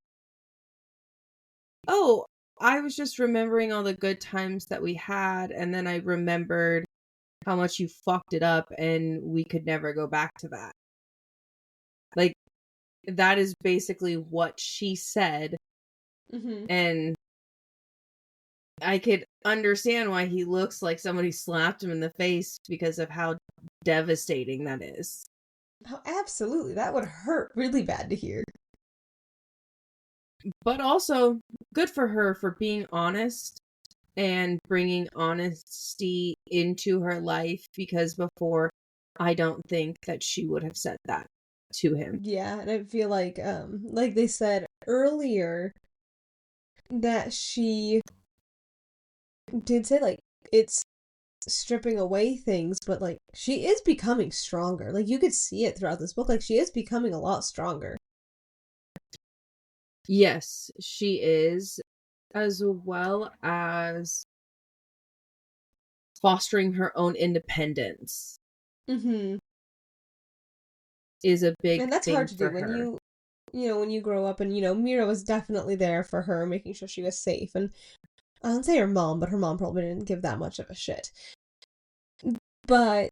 oh, I was just remembering all the good times that we had, and then I remembered how much you fucked it up, and we could never go back to that. Like, that is basically what she said Mm-hmm. And I could understand why he looks like somebody slapped him in the face because of how devastating that is. Oh, absolutely. That would hurt really bad to hear. But also, good for her for being honest and bringing honesty into her life, because before, I don't think that she would have said that to him. Yeah, and I feel like they said earlier, that she did say, like, it's stripping away things, but, like, she is becoming stronger. Like, you could see it throughout this book. Like, she is becoming a lot stronger. Yes, she is, as well as fostering her own independence Mm-hmm. is a big And that's hard thing to do for when her. when you grow up, and, Mira was definitely there for her, making sure she was safe. And I don't say her mom, but her mom probably didn't give that much of a shit. But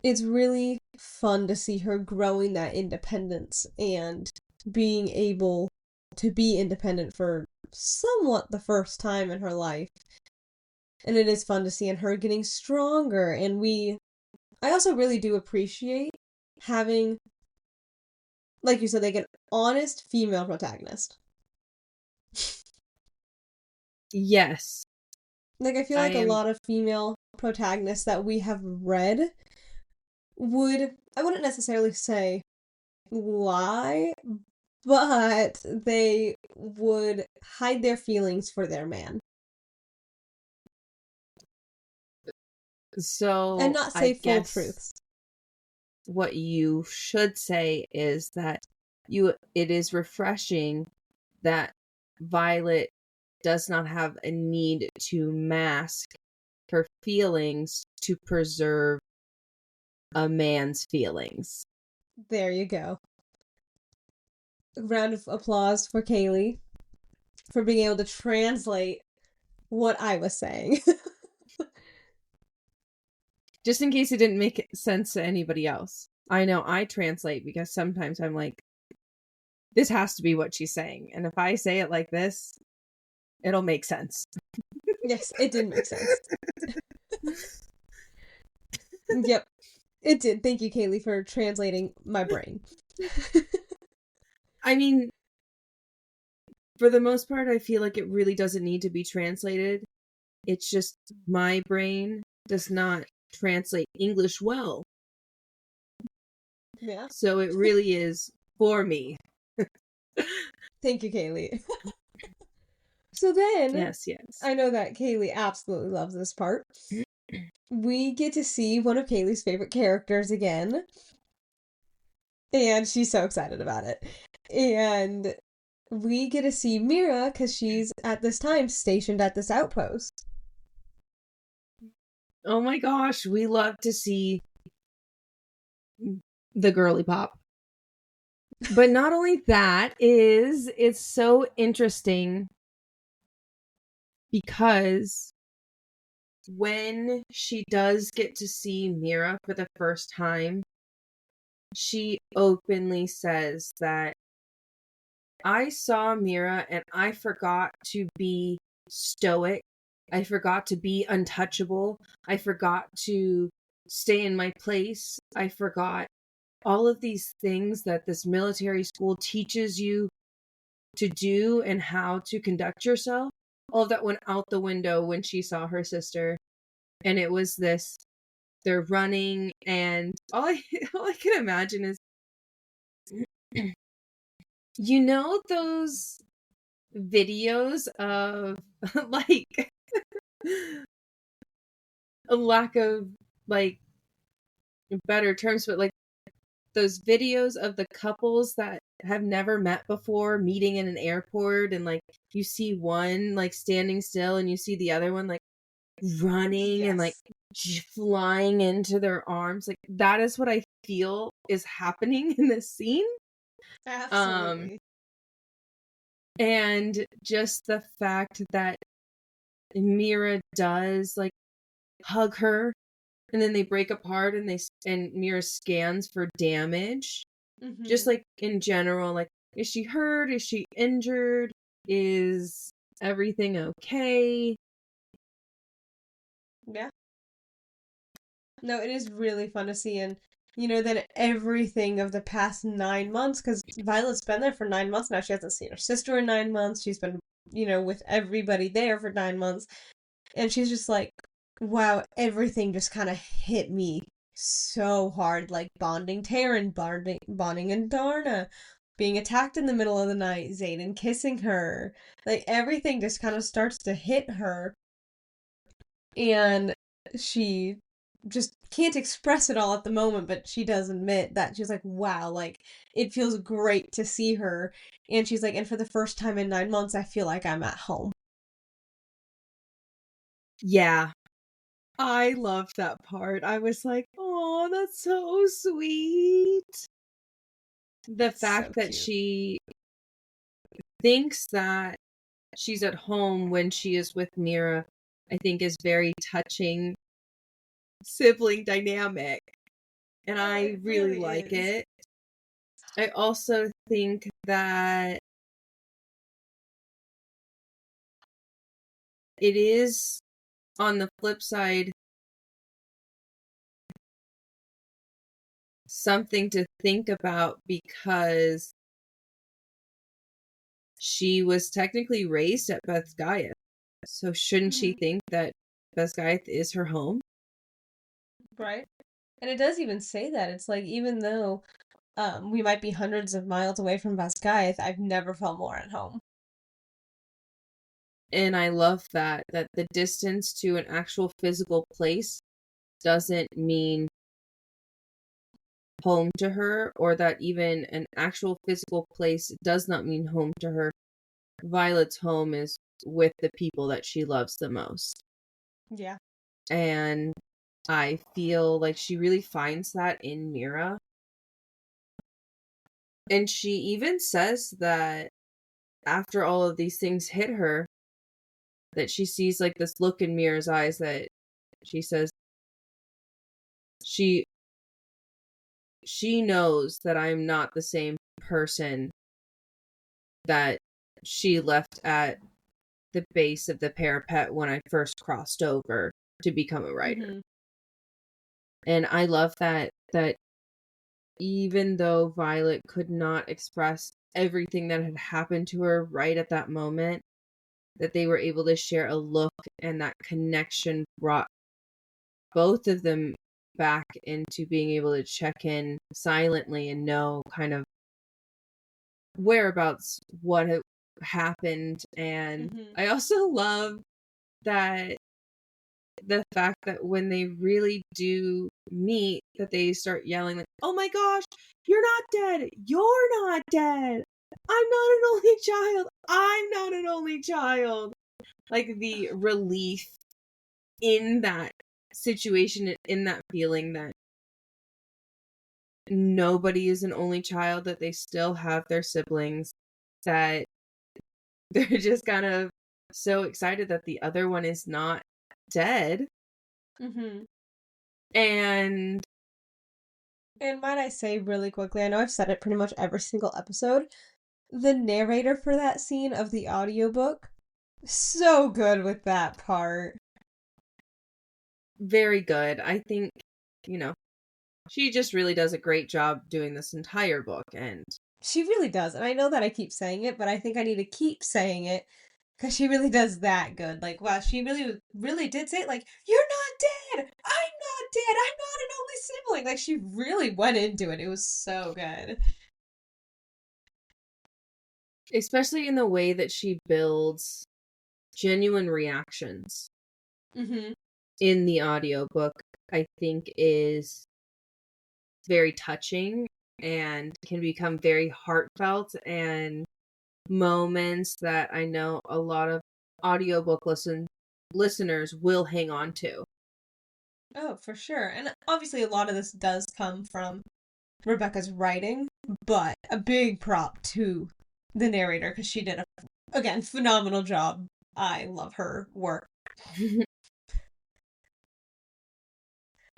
it's really fun to see her growing that independence and being able to be independent for somewhat the first time in her life. And it is fun to see in her getting stronger. And I also really do appreciate having, like you said, like an honest female protagonist. Yes, Like, I feel I like a am. lot of female protagonists that we have read I wouldn't necessarily say lie, but they would hide their feelings for their man and So not say I full guess truths. what you should say is that it is refreshing that Violet does not have a need to mask her feelings to preserve a man's feelings. There you go. A round of applause for Kaylee for being able to translate what I was saying. Just in case it didn't make sense to anybody else. I know I translate because sometimes I'm like, this has to be what she's saying. And if I say it like this, it'll make sense. Yes, it did make sense. Yep, it did. Thank you, Kaylee, for translating my brain. I mean, for the most part, I feel like it really doesn't need to be translated. It's just my brain does not translate English well. Yeah. So it really is for me. Thank you, Kaylee. So then, Yes, yes. I know that Kaylee absolutely loves this part. We get to see one of Kaylee's favorite characters again, and she's so excited about it. And we get to see Mira because she's at this time stationed at this outpost. Oh my gosh, we love to see the girly pop. But not only that, it's so interesting because when she does get to see Mira for the first time, she openly says that I saw Mira and I forgot to be stoic. I forgot to be untouchable. I forgot to stay in my place. I forgot all of these things that this military school teaches you to do and how to conduct yourself. All of that went out the window when she saw her sister. And it was this, they're running, and all I can imagine is, you know, those videos of like a lack of like better terms, but like those videos of the couples that have never met before meeting in an airport, and like you see one like standing still and you see the other one like running and like Yes, flying into their arms. Like that is what I feel is happening in this scene. Um absolutely. and just the fact that Mira does like hug her, and then they break apart, and Mira scans for damage. Just Mm-hmm. like in general, like Is she hurt? Is she injured? Is everything okay? Yeah. No, it is really fun to see, and then everything of the past 9 months, because Violet's been there for 9 months now. She hasn't seen her sister in 9 months. She's been, with everybody there for 9 months, and she's just like, wow, everything just kind of hit me so hard, like bonding Taryn, bonding and Darna, being attacked in the middle of the night, Zayden kissing her, like everything just kind of starts to hit her, and she just can't express it all at the moment, but she does admit that she's like, wow, like it feels great to see her. And she's like, and for the first time in 9 months, I feel like I'm at home. Yeah. I loved that part. I was like, oh, that's so sweet. The It's fact so that cute. she thinks that she's at home when she is with Mira, I think is very touching sibling dynamic. And Oh, I it really really like is. it. I also think that it is, on the flip side, something to think about because she was technically raised at Bethgaiath. So shouldn't she Hmm. think that Bethgaiath is her home? Right? And it does even say that. It's like, even though we might be hundreds of miles away from Vascaith, I've never felt more at home. And I love that the distance to an actual physical place doesn't mean home to her, or that even an actual physical place does not mean home to her. Violet's home is with the people that she loves the most. Yeah. And I feel like she really finds that in Mira. And she even says that after all of these things hit her, that she sees like this look in Mira's eyes that she says she she knows that I'm not the same person that she left at the base of the parapet when I first crossed over to become a writer. Hmm. And I love that even though Violet could not express everything that had happened to her right at that moment, that they were able to share a look, and that connection brought both of them back into being able to check in silently and know kind of whereabouts what had happened. And Hmm. I also love that the fact that when they really do meet, that they start yelling like, oh my gosh, you're not dead, you're not dead, I'm not an only child, I'm not an only child. Like the relief in that situation, in that feeling that nobody is an only child, that they still have their siblings, that they're just kind of so excited that the other one is not dead. Hmm. And And might I say really quickly, I know I've said it pretty much every single episode, the narrator for that scene of the audiobook, so good with that part. very good. I think, you know, she just really does a great job doing this entire book. And She really does. And I know that I keep saying it, but I think I need to keep saying it because she really does that good. Like, wow, she really, really did say it. Like, you're not dead. I'm not dead. I'm not an only sibling. Like, she really went into it. It was so good. especially in the way that she builds genuine reactions Mm-hmm. in the audiobook, I think is very touching and can become very heartfelt, and moments that I know a lot of audiobook listeners will hang on to. Oh, for sure. And obviously, a lot of this does come from Rebecca's writing, but a big prop to the narrator because she did a, again, phenomenal job. I love her work.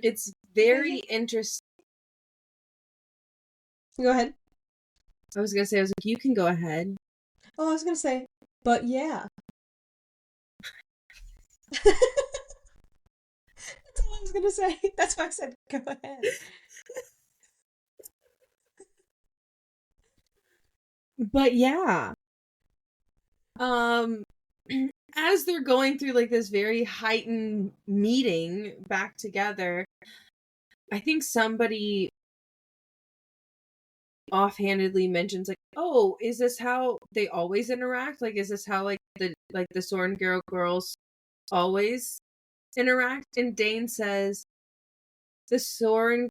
It's But yeah, very interesting. go ahead. I was like, you can go ahead. Oh, I was gonna say, but yeah. That's all I was gonna say. That's why I said, go ahead. But yeah. Um as they're going through like this very heightened meeting back together, I think somebody offhandedly mentions like, "Oh, is this how they always interact? Like, is this how like the Soren girls always interact?" And Dane says, "The Soren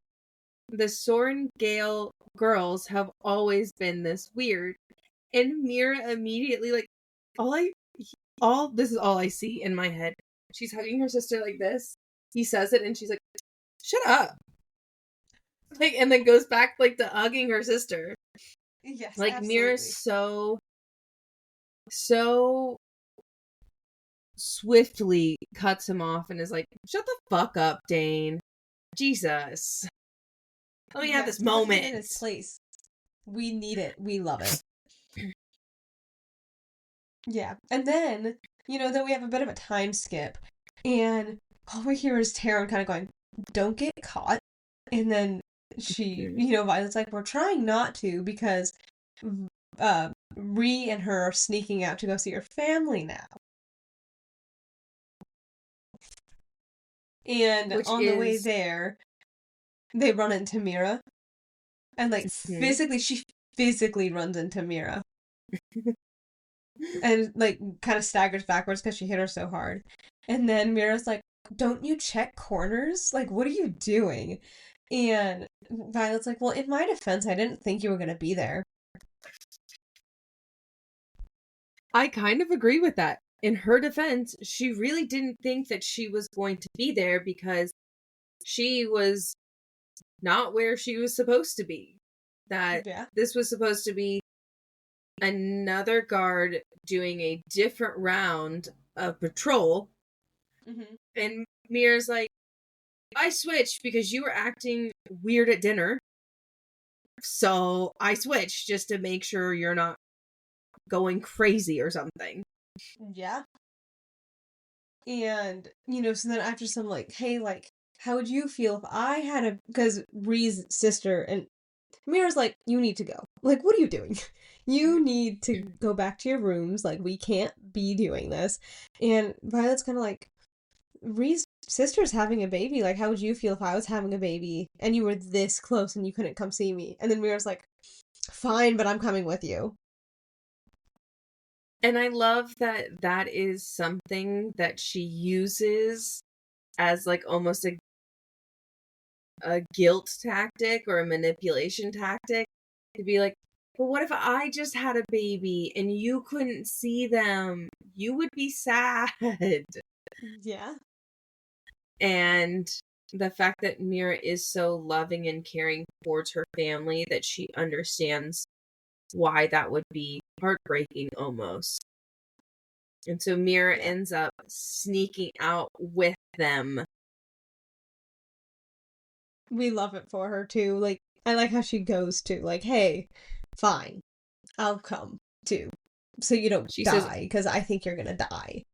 Gale girls have always been this weird." And Mira immediately like, all this is all I see in my head. She's hugging her sister like this. He says it, and she's like, "Shut up!" Like, and then goes back like to hugging her sister. Yes, Like Mira's absolutely. so swiftly cuts him off and is like, "Shut the fuck up, Dane. Jesus. Let me have Yes, this put him in moment." his place. We need it. We love it. Yeah. And then, then we have a bit of a time skip. And all we hear is Taryn kind of going, don't get caught. And then she, Violet's like, we're trying not to because Ree and her are sneaking out to go see her family now. And Which on the way is there, they run into Mira. And like she physically runs into Mira. And like kind of staggers backwards because she hit her so hard. And then Mira's like, don't you check corners? Like, what are you doing? And Violet's like, well, in my defense, I didn't think you were going to be there. I kind of agree with that. In her defense, she really didn't think that she was going to be there because she was not where she was supposed to be. That this was supposed to be another guard doing a different round of patrol. Mm-hmm. And Mira's like, I switched because you were acting weird at dinner. So I switched just to make sure you're not going crazy or something. Yeah. And, so then after some like, hey, like, how would you feel if I had a, because Ree's sister and Mira's like, you need to go. Like, what are you doing? You need to go back to your rooms. Like, we can't be doing this. And Violet's kind of like, Ree's sister's having a baby. Like, how would you feel if I was having a baby and you were this close and you couldn't come see me? And then Mira's like, fine, but I'm coming with you. And I love that that is something that she uses as like almost a guilt tactic or a manipulation tactic to be like, but what if I just had a baby and you couldn't see them? You would be sad. Yeah. And the fact that Mira is so loving and caring towards her family that she understands why that would be heartbreaking almost. And so Mira ends up sneaking out with them. We love it for her too. Like, I like how she goes to, like, hey, fine, I'll come too. So you don't die, because I think you're gonna die.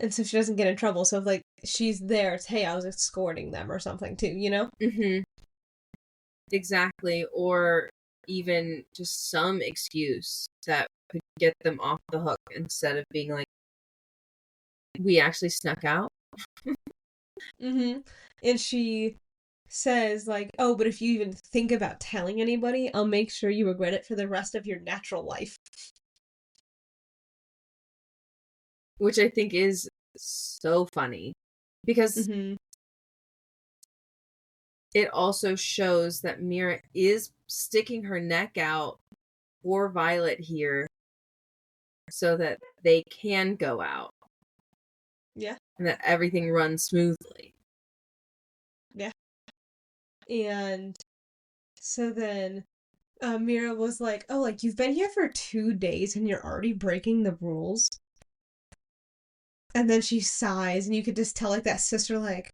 And so she doesn't get in trouble. So if, like, she's there, it's, hey, I was escorting them or something too, Mm-hmm. Exactly. Or even just some excuse that could get them off the hook instead of being like, we actually snuck out. Mm-hmm. And she says, like, oh, but if you even think about telling anybody, I'll make sure you regret it for the rest of your natural life. Which I think is so funny. Because it also shows that Mira is sticking her neck out for Violet here so that they can go out. Yeah. And that everything runs smoothly. Yeah. And so then Mira was like, oh, like, you've been here for 2 days and you're already breaking the rules. And then she sighs, and you could just tell, like, that sister, like,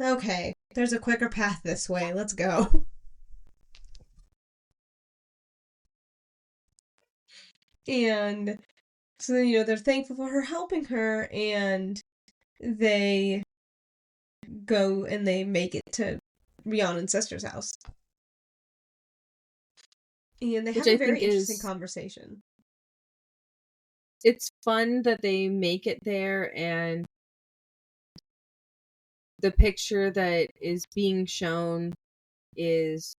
okay, there's a quicker path this way. Let's go. And so, they're thankful for her helping her, and they go and they make it to Rhiannon's sister's house. And they Which have a I very think interesting is, conversation. it's fun that they make it there, and the picture that is being shown is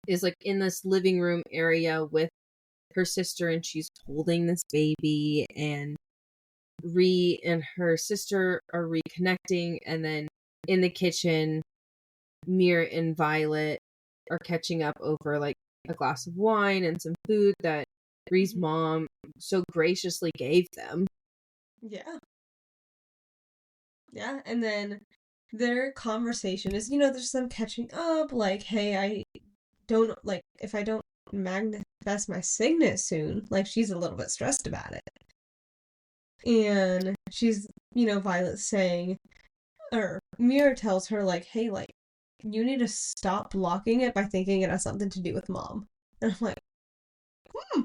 is like in this living room area with her sister, and she's holding this baby, and and her sister are reconnecting, and then in the kitchen, Mira and Violet are catching up over like a glass of wine and some food that Ree's mom so graciously gave them. Yeah. Yeah, and then their conversation is, there's them catching up, like, hey, I don't, like, if I don't manifest my signet soon, like, she's a little bit stressed about it. And she's, Violet saying, or Mira tells her, like, hey, like, you need to stop blocking it by thinking it has something to do with mom. And I'm like, hmm.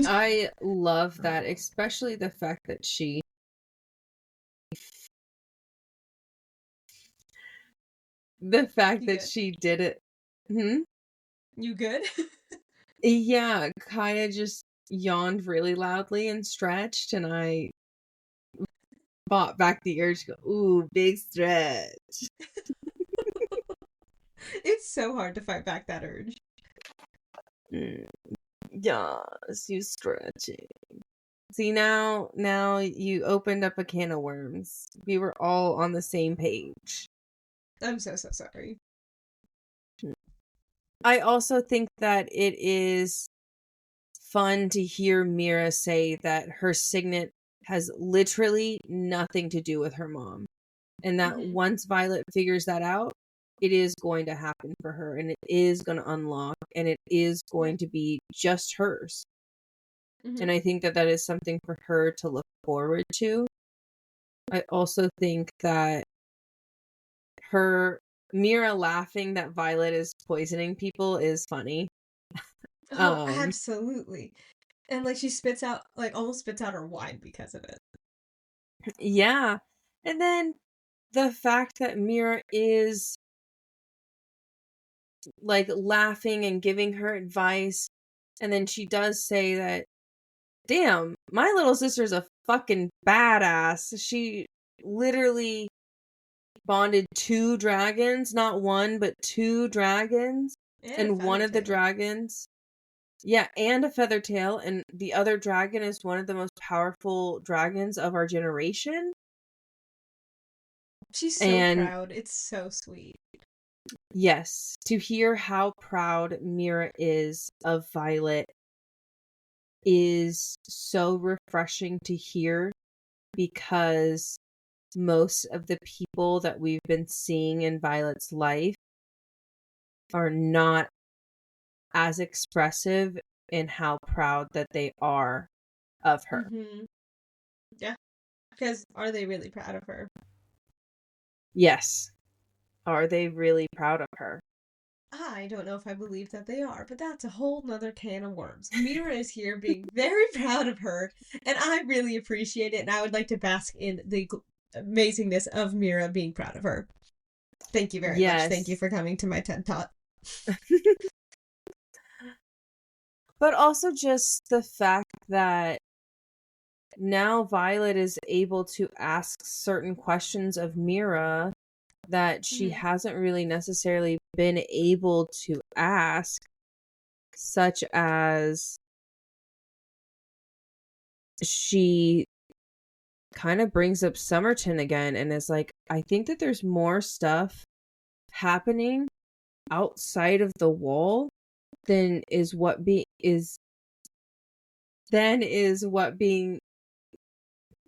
I love that, especially the fact that she You good? did it. You good? Yeah, Kaya just yawned really loudly and stretched, and I fought back the urge to go, ooh, big stretch. It's so hard to fight back that urge. Yes, you stretching. See, now you opened up a can of worms. We were all on the same page. I'm so sorry. I also think that it is fun to hear Mira say that her signet has literally nothing to do with her mom. And that once Violet figures that out, it is going to happen for her, and it is going to unlock, and it is going to be just hers. And I think that is something for her to look forward to. I also think that Mira laughing that Violet is poisoning people is funny. Oh, absolutely. And like she spits out, like almost spits out her wine because of it. Yeah. And then the fact that Mira is like laughing and giving her advice, and then she does say that, damn, my little sister's a fucking badass. She literally bonded 2 dragons, not one, but 2 dragons. And one of the dragons, yeah, and a feather tail, and the other dragon is one of the most powerful dragons of our generation. She's so And proud. It's so sweet. yes, to hear how proud Mira is of Violet is so refreshing to hear, because most of the people that we've been seeing in Violet's life are not as expressive in how proud that they are of her. Yeah. Because are they really proud of her? Yes. Are they really proud of her? I don't know if I believe that they are, but that's a whole nother can of worms. Mira is here being very proud of her, and I really appreciate it, and I would like to bask in the amazingness of Mira being proud of her. Thank you very much. Thank you Yes. for coming to my TED Talk. But also just the fact that now Violet is able to ask certain questions of Mira that she hasn't really necessarily been able to ask, such as she kind of brings up Summerton again and is like, I think that there's more stuff happening outside of the wall than is what being,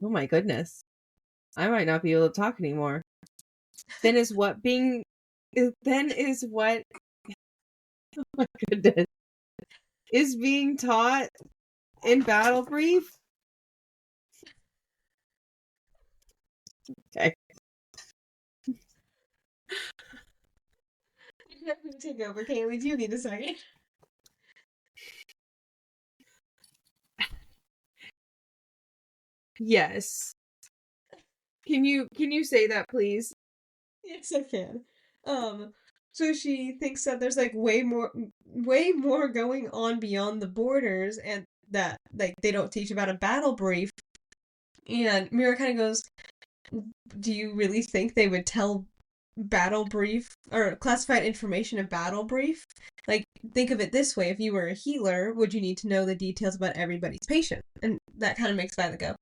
oh my goodness, I might not be able to talk anymore. Then is what being then is what oh my goodness is being taught in Battle Brief. Okay. I'm going to take over, Kaylee. Do you need a second? Yes. Can you say that, please? Yes, I can. So she thinks that there's like way more going on beyond the borders, and that like they don't teach about a battle brief. And Mira kind of goes, "Do you really think they would tell battle brief or classified information in battle brief? Like, think of it this way: if you were a healer, would you need to know the details about everybody's patient?" And that kind of makes Violet go,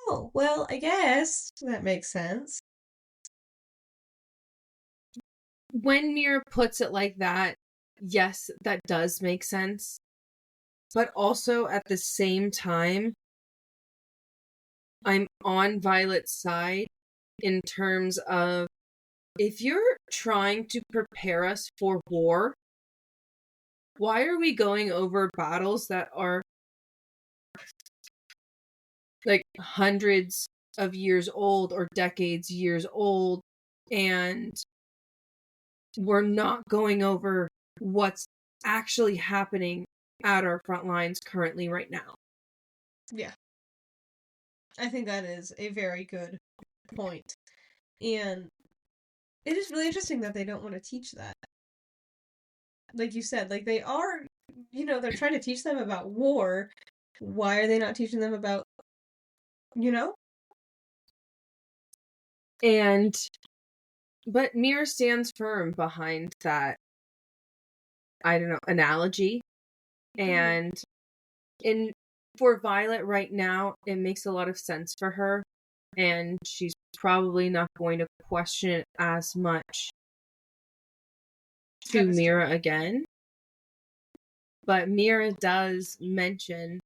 "Oh, well, I guess that makes sense." When Mira puts it like that, yes, that does make sense. But also at the same time, I'm on Violet's side in terms of if you're trying to prepare us for war, why are we going over battles that are like hundreds of years old or decades years old, and we're not going over what's actually happening at our front lines currently right now? Yeah, I think that is a very good point. And it is really interesting that they don't want to teach that. Like you said, like they are, they're trying to teach them about war. Why are they not teaching them about, you know? And but Mir stands firm behind that, I don't know, analogy. Mm-hmm. And in for Violet right now, it makes a lot of sense for her, and she's probably not going to question it as much to That is true. Mira again. But Mira does mention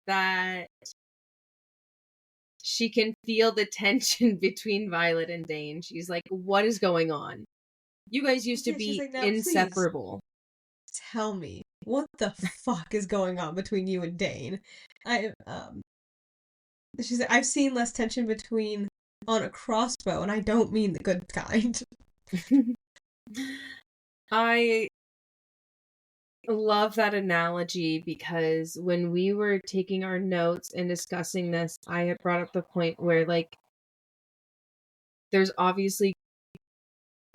that she can feel the tension between Violet and Dane. She's like, what is going on? You guys used to Yeah, she's be like, now please inseparable. tell me what the fuck is going on between you and Dane. I She's like, I've seen less tension between on a crossbow, and I don't mean the good kind. I love that analogy because when we were taking our notes and discussing this, I had brought up the point where, like, there's obviously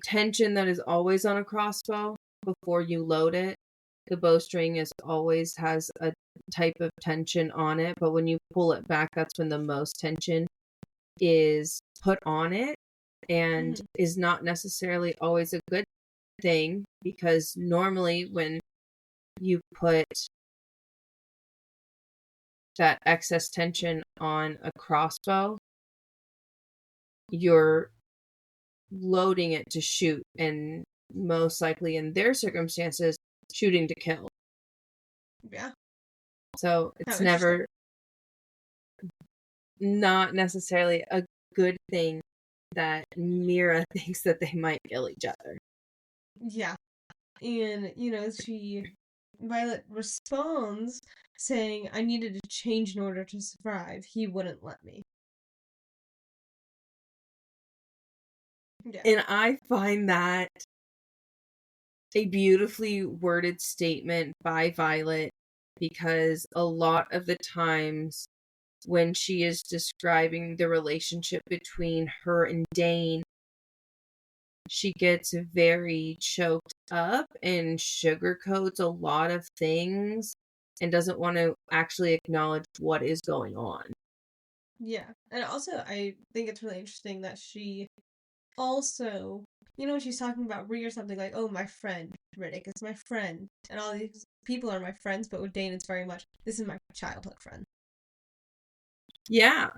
tension that is always on a crossbow before you load it. The bowstring is always has a type of tension on it, but when you pull it back, that's when the most tension is put on it, and Mm-hmm. is not necessarily always a good thing, because normally when you put that excess tension on a crossbow, you're loading it to shoot, and most likely in their circumstances, shooting to kill. Yeah. So How it's interesting. never not necessarily a good thing that Mira thinks that they might kill each other. Yeah. And, Violet responds saying, I needed to change in order to survive. He wouldn't let me. Yeah. And I find that a beautifully worded statement by Violet, because a lot of the times when she is describing the relationship between her and Dane, she gets very choked up and sugarcoats a lot of things and doesn't want to actually acknowledge what is going on. Yeah. And also, I think it's really interesting that she also, when she's talking about Rhea or something like, oh, my friend, Riddick is my friend, and all these people are my friends, but with Dane, it's very much, this is my childhood friend. Yeah,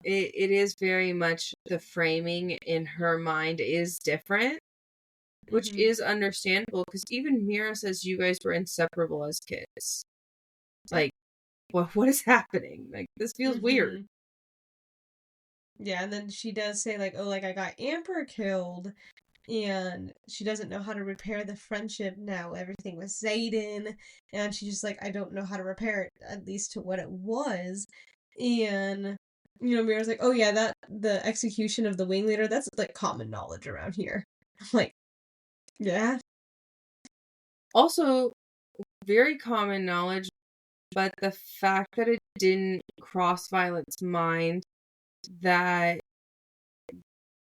it is very much the framing in her mind is different, which Mm-hmm. is understandable, because even Mira says you guys were inseparable as kids. Yeah. Like, what is happening? Like, this feels weird. Mm-hmm. Yeah, and then she does say, like, oh, like, I got Amber killed, and she doesn't know how to repair the friendship now. Everything with Zayden, and she's just like, I don't know how to repair it, at least to what it was. And, Mira's like, oh, yeah, the execution of the wing leader, that's, like, common knowledge around here. Like, Yeah. Also, very common knowledge, but the fact that it didn't cross Violet's mind that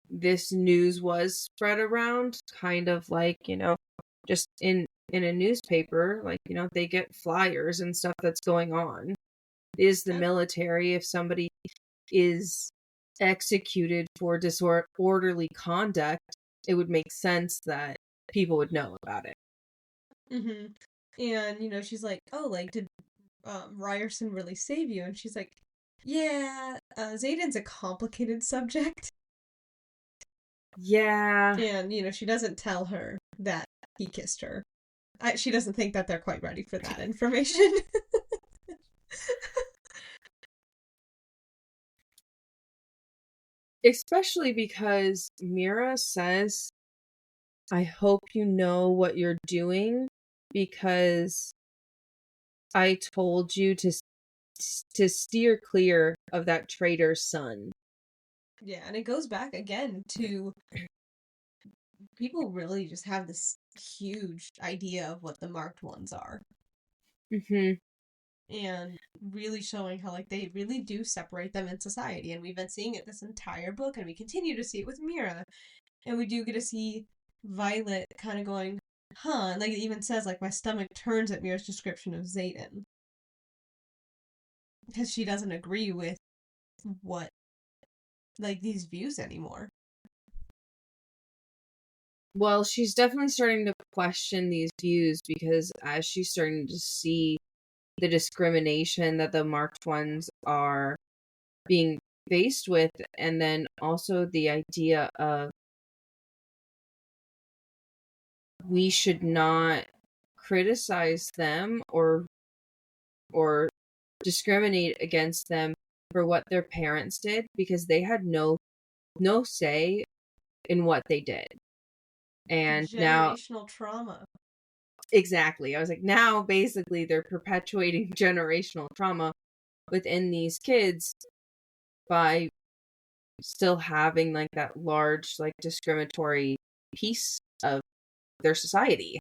this news was spread around, kind of like, just in a newspaper, like, they get flyers and stuff that's going on. Is the military, if somebody is executed for disorderly conduct, it would make sense that people would know about it. Mm-hmm. And, she's like, oh, like, did Ryerson really save you? And she's like, yeah, Zayden's a complicated subject. Yeah. And, she doesn't tell her that he kissed her. She doesn't think that they're quite ready for that information. Especially because Mira says, I hope you know what you're doing because I told you to steer clear of that traitor's son. Yeah, and it goes back again to people really just have this huge idea of what the marked ones are. Mm-hmm. And really showing how, like, they really do separate them in society. And we've been seeing it this entire book, and we continue to see it with Mira. And we do get to see Violet kind of going, huh? And, like, it even says, like, my stomach turns at Mira's description of Zayden. Because she doesn't agree with what, like, these views anymore. Well, she's definitely starting to question these views because as she's starting to see the discrimination that the marked ones are being faced with, and then also the idea of we should not criticize them or discriminate against them for what their parents did because they had no say in what they did. And now Generational trauma. exactly. I was like, now basically they're perpetuating generational trauma within these kids by still having like that large like discriminatory piece of their society.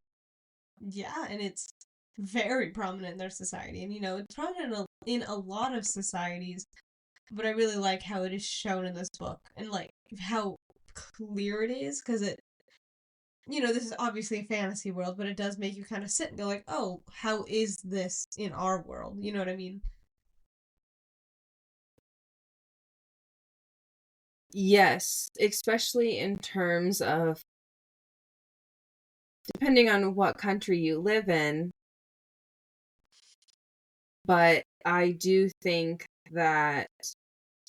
Yeah, and it's very prominent in their society. And, it's prominent in a lot of societies, but I really like how it is shown in this book and, like, how clear it is because this is obviously a fantasy world, but it does make you kind of sit and go, like, oh, how is this in our world? You know what I mean? Yes, especially in terms of depending on what country you live in. But I do think that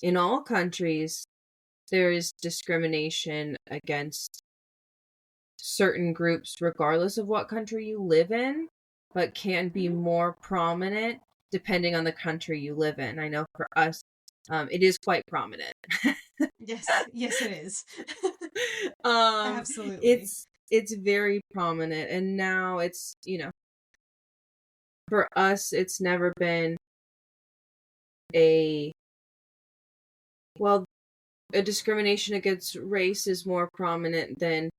in all countries, there is discrimination against certain groups, regardless of what country you live in, but can be more prominent depending on the country you live in. I know for us, it is quite prominent. Yes, yes, it is. Absolutely. It's very prominent, and now it's for us, it's never been a well, a discrimination against race is more prominent than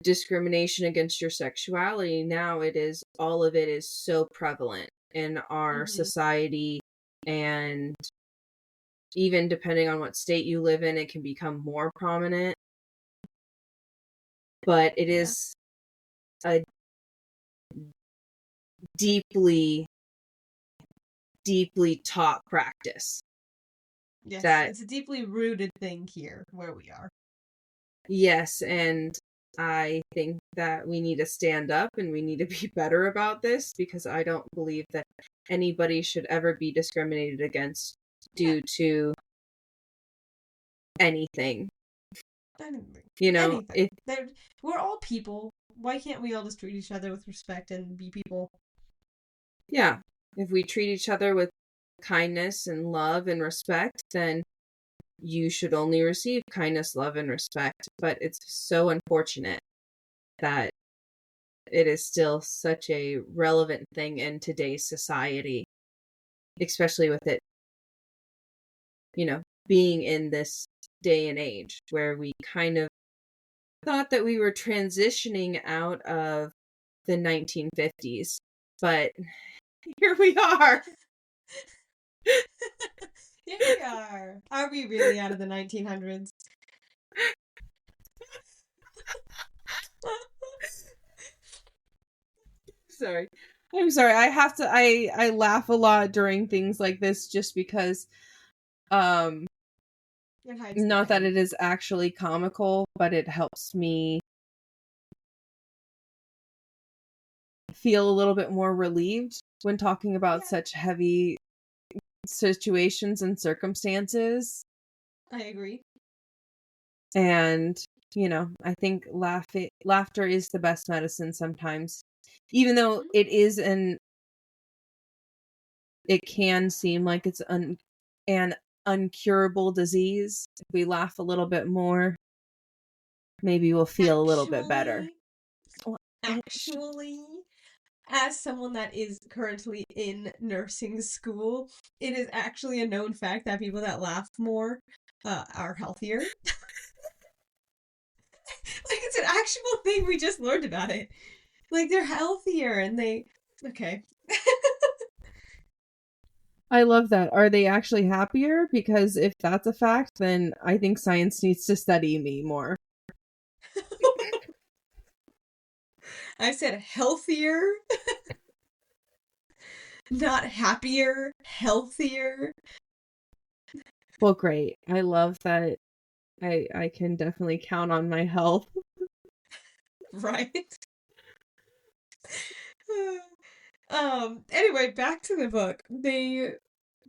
discrimination against your sexuality. Now all of it is so prevalent in our Mm-hmm. society, and even depending on what state you live in, it can become more prominent. But it Yeah. is a deeply, deeply taught practice. Yes, That it's a deeply rooted thing here where we are. yes, and I think that we need to stand up and we need to be better about this because I don't believe that anybody should ever be discriminated against due to anything. Anything. If Anything. We're all people. Why can't we all just treat each other with respect and be people? yeah, if we treat each other with kindness and love and respect, then you should only receive kindness, love, and respect. But it's so unfortunate that it is still such a relevant thing in today's society, especially with it, being in this day and age where we kind of thought that we were transitioning out of the 1950s, but here we are. Here we are. Are we really out of the 1900s? Sorry. I'm sorry. I laugh a lot during things like this just because It hides the not that pain. it is actually comical, but it helps me feel a little bit more relieved when talking about such heavy situations and circumstances. I agree. And, I think laughter is the best medicine sometimes. Even though it can seem like it's an uncurable disease. If we laugh a little bit more, maybe we'll feel a little bit better. Actually, as someone that is currently in nursing school, it is actually a known fact that people that laugh more are healthier. Like, it's an actual thing. We just learned about it. Like, they're healthier and they. Okay. I love that. Are they actually happier? Because if that's a fact, then I think science needs to study me more. I said healthier, not happier, healthier. Well, great. I love that I can definitely count on my health. Right? Anyway, back to the book. They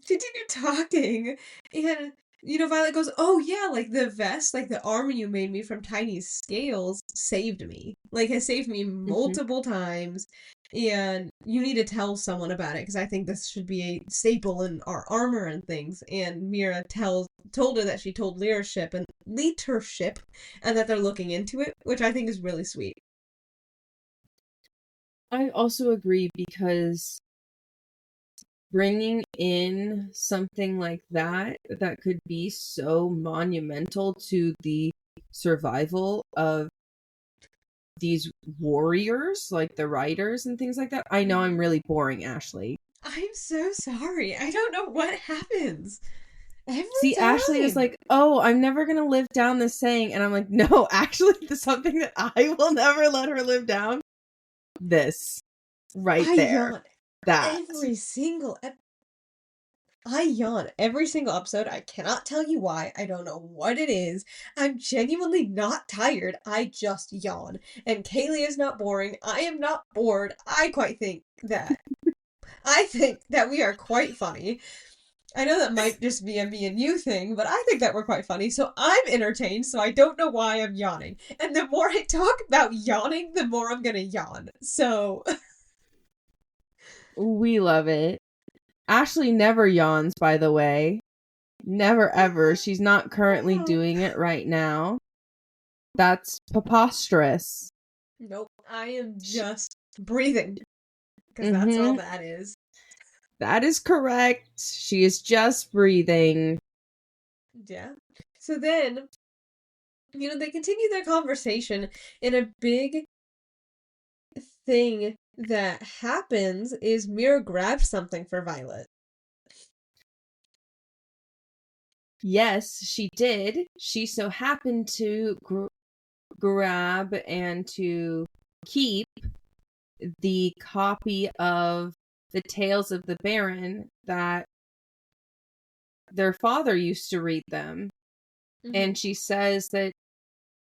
continue talking, and Violet goes, "Oh yeah, like the vest, like the armor you made me from tiny scales saved me. Like has saved me Mm-hmm. multiple times, and you need to tell someone about it because I think this should be a staple in our armor and things." And Mira told her that she told leadership, and that they're looking into it, which I think is really sweet. I also agree because bringing in something like that could be so monumental to the survival of these warriors, like the riders and things like that. I know I'm really boring, Ashley. I'm so sorry. I don't know what happens every See, Ashley is time. like, "Oh, I'm never gonna live down this saying," and I'm like, "No, actually, there's something that I will never let her live down. This, right I there, yawn that." every single I yawn every single episode. I cannot tell you why. I don't know what it is. I'm genuinely not tired. I just yawn. And Kaylee is not boring. I am not bored. I think that we are quite funny. I know that might just be a me and you thing, but I think that we're quite funny. So I'm entertained, so I don't know why I'm yawning. And the more I talk about yawning, the more I'm gonna yawn. So We love it. Ashley never yawns, by the way. Never ever. She's not currently doing it right now. That's preposterous. nope, I am just breathing because that's all Mm-hmm. that is. That is correct. She is just breathing. Yeah. So then, they continue their conversation, and a big thing that happens is Mira grabs something for Violet. Yes, she did. She so happened to grab and to keep the copy of the Tales of the Baron that their father used to read them. Mm-hmm. And she says that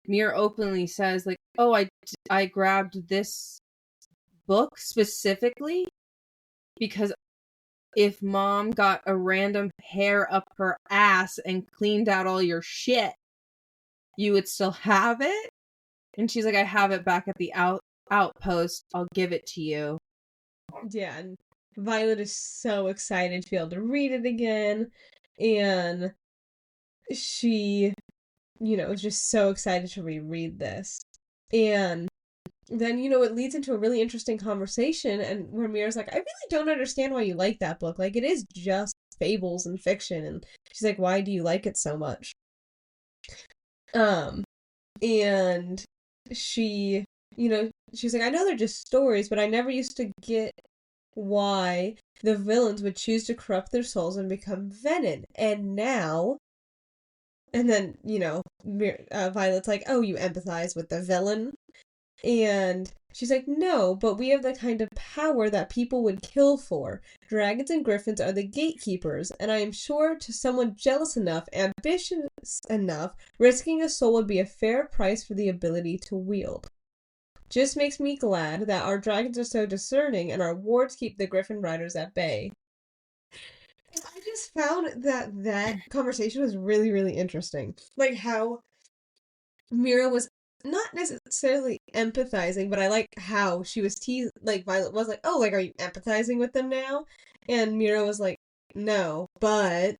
Mira openly says, like, "Oh, I grabbed this book specifically because if mom got a random hair up her ass and cleaned out all your shit, you would still have it." And she's like, "I have it back at the outpost. I'll give it to you." Yeah, and Violet is so excited to be able to read it again, and she, is just so excited to reread this. And then, it leads into a really interesting conversation, and where Mira's like, "I really don't understand why you like that book. Like, it is just fables and fiction." And she's like, "Why do you like it so much?" And she, she's like, I know they're just stories, but I never used to get why the villains would choose to corrupt their souls and become venom. And now, and then, Violet's like, oh, you empathize with the villain? And she's like, no, but we have the kind of power that people would kill for. Dragons and griffins are the gatekeepers, and I am sure to someone jealous enough, ambitious enough, risking a soul would be a fair price for the ability to wield. Just makes me glad that our dragons are so discerning and our wards keep the griffin riders at bay. I just found that conversation was really, really interesting. Like how Mira was not necessarily empathizing, but I like how she was like Violet was like, "Oh, like are you empathizing with them now?" And Mira was like, "No, but,"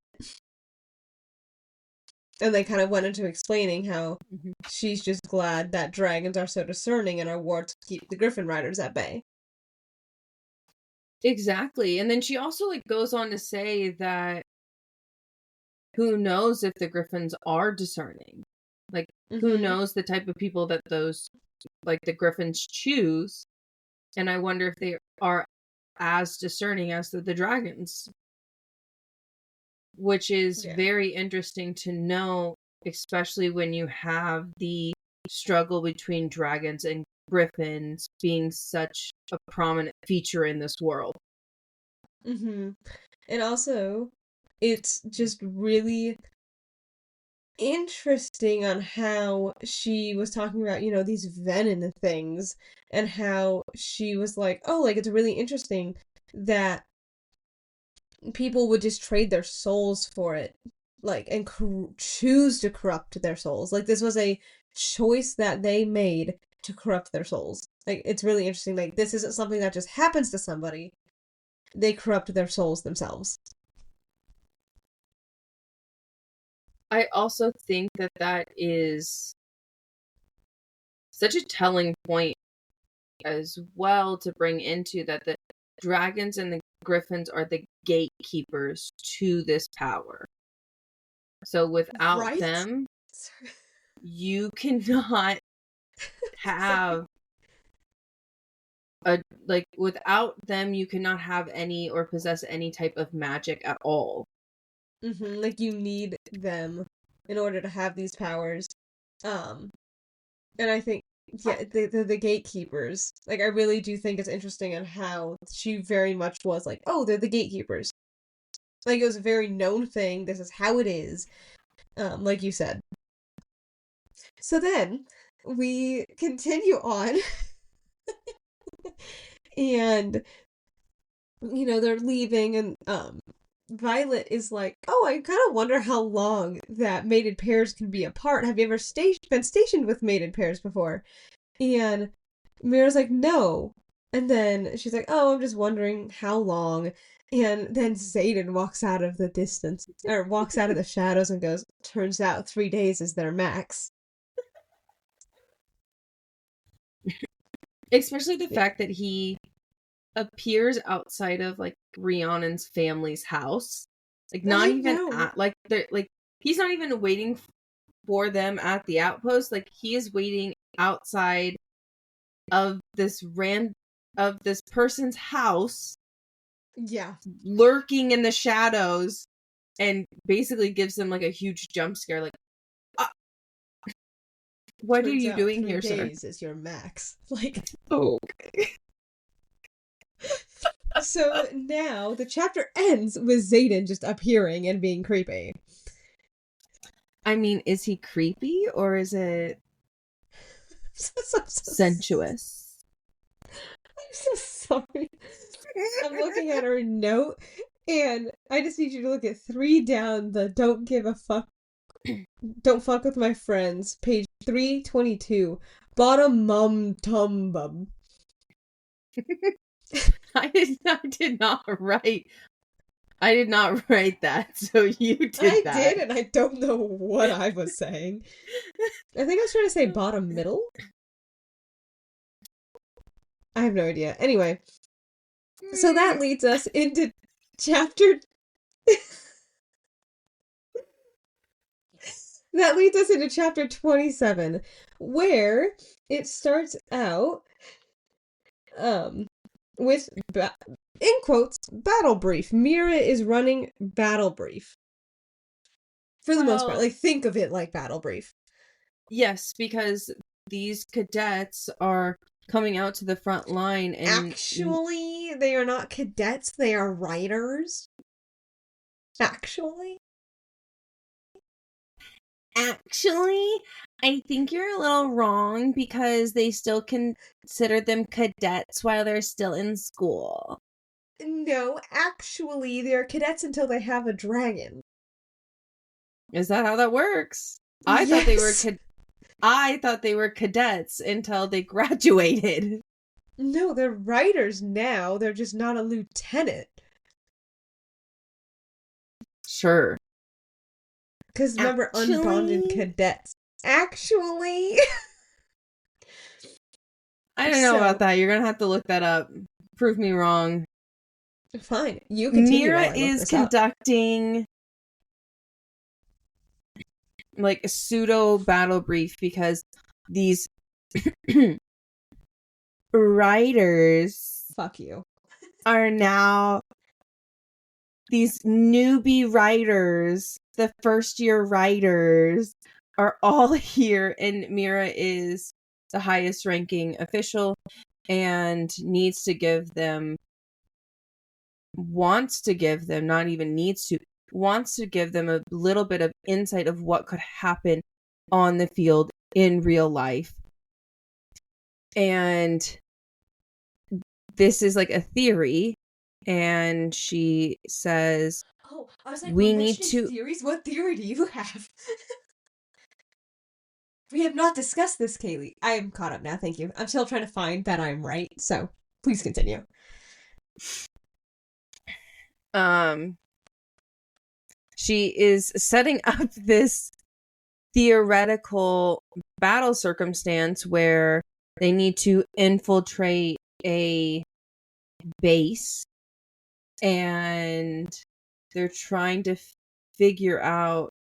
and they kind of went into explaining how she's just glad that dragons are so discerning and our wards keep the griffin riders at bay. Exactly. And then she also like goes on to say that who knows if the griffins are discerning? Like who knows the type of people that those like the griffins choose? And I wonder if they are as discerning as the dragons. Which is very interesting to know, especially when you have the struggle between dragons and griffins being such a prominent feature in this world. And also, it's just really interesting on how she was talking about, these venom things, and how she was like, oh, like, it's really interesting that people would just trade their souls for it, like, and choose to corrupt their souls. Like, this was a choice that they made to corrupt their souls. Like, it's really interesting. Like, this isn't something that just happens to somebody. They corrupt their souls themselves. I also think that that is such a telling point as well to bring into that the dragons and the griffins are the gatekeepers to this power. So without them, you cannot have without them you cannot have any or possess any type of magic at all. Like you need them in order to have these powers. And I think the gatekeepers. Like I really do think it's interesting on how she very much was like, oh, they're the gatekeepers. Like it was a very known thing. This is how it is. Like you said. So then we continue on. And they're leaving, and Violet is like, oh, I kind of wonder how long that mated pairs can be apart. Have you ever been stationed with mated pairs before? And Mira's like, no. And then she's like, oh, I'm just wondering how long. And then Xaden walks out of the distance, or walks out of the shadows and goes, turns out 3 days is their max. Especially the fact that he appears outside of like Rhiannon's family's house, like not even at like they're like he's not even waiting for them at the outpost. Like he is waiting outside of this person's house, lurking in the shadows, and basically gives them like a huge jump scare. Like, what are you doing here, sir? 3 days is your max. Like, okay. So now the chapter ends with Xaden just appearing and being creepy. I mean, is he creepy or is it sensuous? I'm so sorry. I'm looking at her note, and I just need you to look at 3 down the don't give a fuck. Don't fuck with my friends. Page 322. Bottom mum tum bum. I did not write that, so you did that. I did, and I don't know what I was saying. I think I was trying to say bottom middle. I have no idea. Anyway, so that leads us into chapter... that leads us into chapter 27, where it starts out with in quotes battle brief. Mira is running battle brief for the most part. Well, Like, think of it like battle brief. yes, because these cadets are coming out to the front line and Actually, they are not cadets, they are writers. Actually, actually, I think you're a little wrong because they still consider them cadets while they're still in school. no, actually, they are cadets until they have a dragon. Is that how that works? Yes. I thought they were cadets until they graduated. No, they're writers now. They're just not a lieutenant. Sure. Because remember, unbonded Actually, cadets. Actually. I don't know about So, that. You're gonna have to look that up. Prove me wrong. fine. You continue while Mira I look is this up. conducting like a pseudo battle brief because these writers Fuck you. are now these newbie writers, the first year writers are all here, and Mira is the highest ranking official and needs to give them, wants to give them, not even needs to, wants to give them a little bit of insight of what could happen on the field in real life. And this is like a theory, and she says, Oh, I was like, we're we need mentioning to, theories? What theory do you have? We have not discussed this, Kaylee. I am caught up now, thank you. I'm still trying to find that I'm right, so please continue. She is setting up this theoretical battle circumstance where they need to infiltrate a base, and they're trying to figure out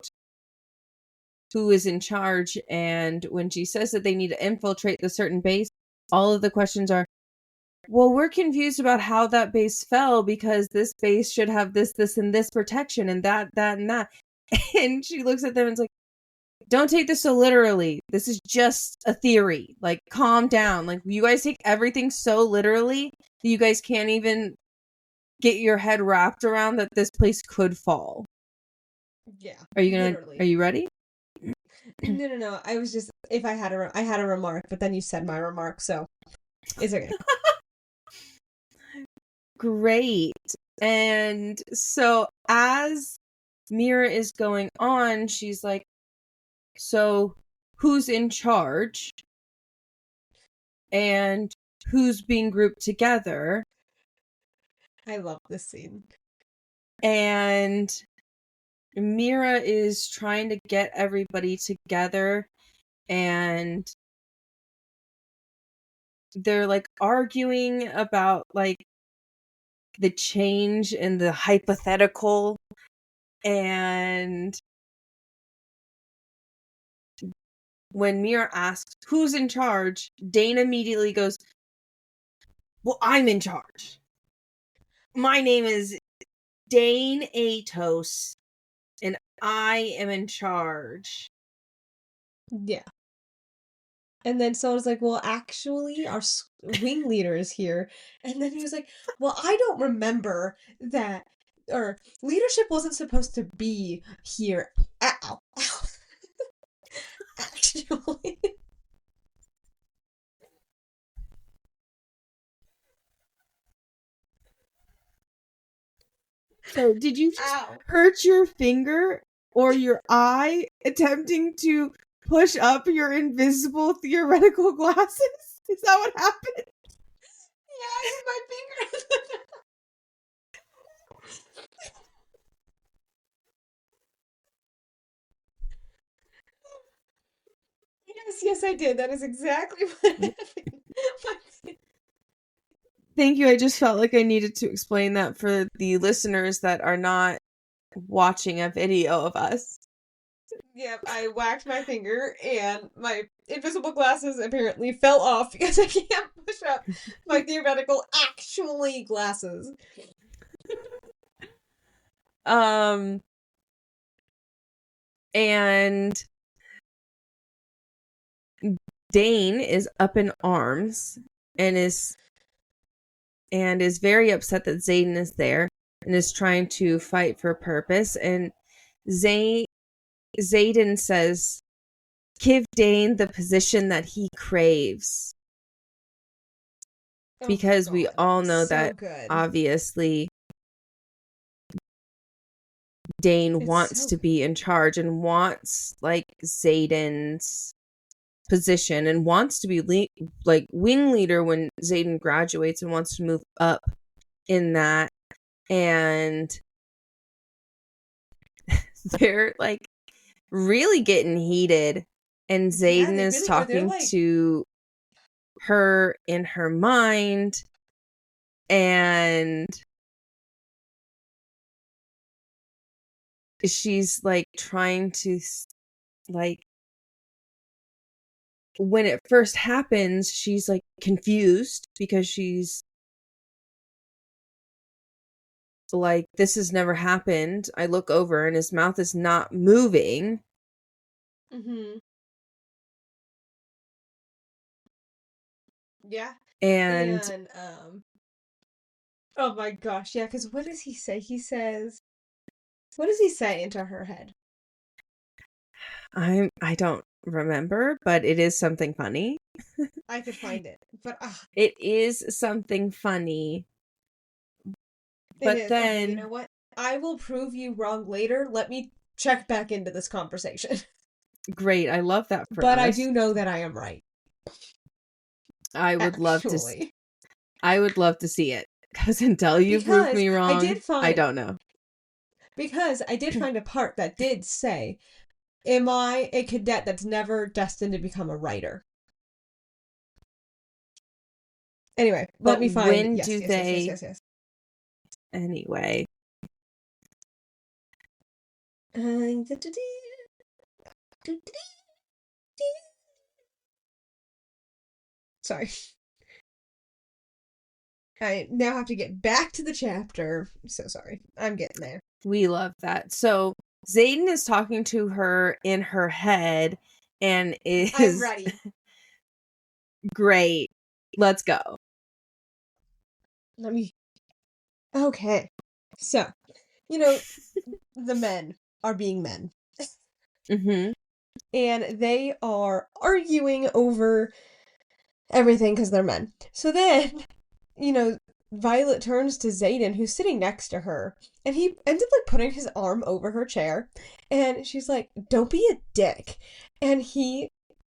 who is in charge. And when she says that they need to infiltrate the certain base, all of the questions are, well, we're confused about how that base fell because this base should have this, and this protection and that, and that. And she looks at them and is like, don't take this so literally. This is just a theory. Like, calm down. Like, you guys take everything so literally that you guys can't even get your head wrapped around that this place could fall. Yeah, Are literally. you ready? No. I was just, if I had a remark, but then you said my remark, so it's okay. Great. And so as Mira is going on, she's like, so who's in charge? And who's being grouped together? I love this scene. And Mira is trying to get everybody together, and they're like arguing about like the change in the hypothetical. And when Mira asks who's in charge, Dane immediately goes, well, I'm in charge. My name is Dane Atos, and I am in charge. Yeah. And then someone's like, well, actually, our wing leader is here. And then he was like, well, I don't remember that, or leadership wasn't supposed to be here. Ow. Ow. Actually. So, did you just Ow. hurt your finger or your eye attempting to push up your invisible theoretical glasses? Is that what happened? Yeah, I hit my finger. Yes, I did. That is exactly what happened. Thank you. I just felt like I needed to explain that for the listeners that are not watching a video of us. Yep, I whacked my finger and my invisible glasses apparently fell off because I can't push up my theoretical actually glasses. Um, and Dane is up in arms and is very upset that Xaden is there and is trying to fight for purpose. And Xaden says, give Dane the position that he craves. Oh Because we God, all know so that good. obviously Dane It's wants so to be in charge and wants like Xaden's position and wants to be like wing leader when Xaden graduates and wants to move up in that. And they're like really getting heated, and yeah, Xaden they is really are. They're talking like, to her in her mind, and she's like trying to like when it first happens she's like confused because she's like, this has never happened. I look over and his mouth is not moving. mm-hmm. Yeah. And And oh my gosh, yeah, because what does he say? He says, what does he say into her head? I don't remember, but it is something funny. I could find it, but It is something funny. it But is. Okay, you then know what? I will prove you wrong later. Let me check back into this conversation. great, I love that for But I us. do know that I am right. I would love to Actually. see it. Because until you prove Because me I wrong, did I find don't know. because I did find a part that did say, am I a cadet that's never destined to become a writer? Anyway, let But me find when yes, do yes, yes, yes, they yes, yes. anyway? Sorry. I now have to get back to the chapter. So sorry. I'm getting there. We love that. So Xaden is talking to her in her head and I'm is ready. great. Let's go. Let me. Okay. So, you know, the men are being men. Mm-hmm. And they are arguing over everything because they're men. So then, you know, Violet turns to Xaden, who's sitting next to her, and he ends up like putting his arm over her chair, and she's like, "Don't be a dick." And he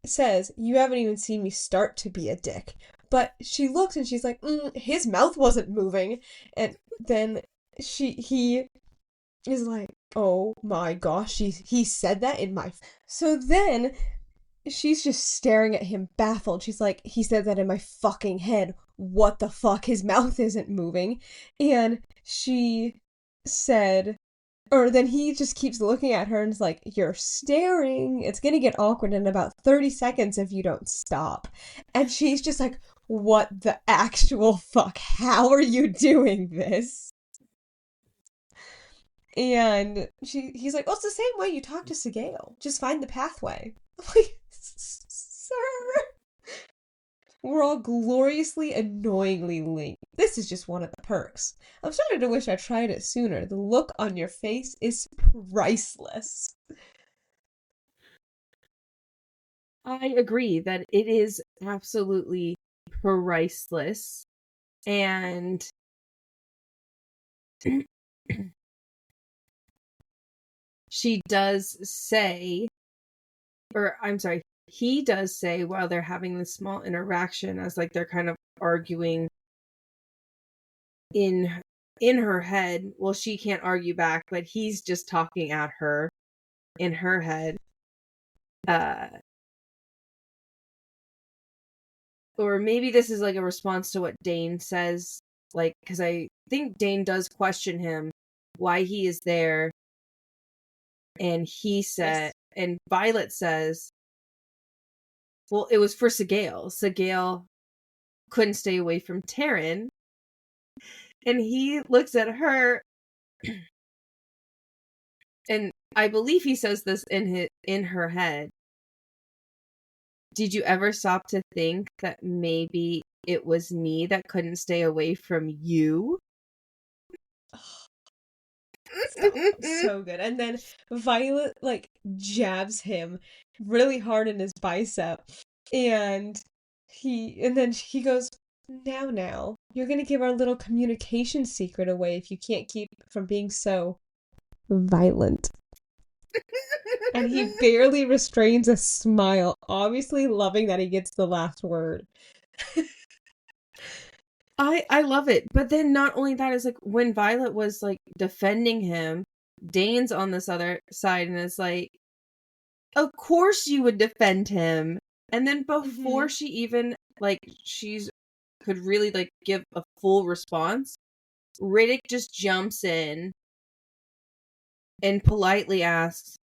says, "You haven't even seen me start to be a dick." But she looks and she's like, "His mouth wasn't moving." And then he is like, "Oh my gosh, he said that in my." So then she's just staring at him baffled. She's like, he said that in my fucking head. What the fuck? His mouth isn't moving. And she said, or then he just keeps looking at her and is like, you're staring. It's gonna get awkward in about 30 seconds if you don't stop. And she's just like, what the actual fuck? How are you doing this? And he's like, oh, it's the same way you talk to Sigale. Just find the pathway. I'm like, sir. We're all gloriously, annoyingly linked. This is just one of the perks. I'm starting to wish I tried it sooner. The look on your face is priceless. I agree that it is absolutely priceless. And she does say, or I'm sorry, he does say while they're having this small interaction as like they're kind of arguing in her head. Well, she can't argue back, but he's just talking at her in her head. Or maybe this is like a response to what Dane says, like, because I think Dane does question him why he is there, and he said, Yes. And Violet says, well, it was for Sigale. Sigale couldn't stay away from Taryn. And he looks at her, and I believe he says this in her head. Did you ever stop to think that maybe it was me that couldn't stay away from you? Stop. So good. And then Violet like jabs him really hard in his bicep, and then he goes, now, you're gonna give our little communication secret away if you can't keep from being so violent. And he barely restrains a smile, obviously loving that he gets the last word. I love it. But then not only that, is like when Violet was like defending him, Dane's on this other side and is like, of course you would defend him. And then before she even like she's could really like give a full response, Riddick just jumps in and politely asks,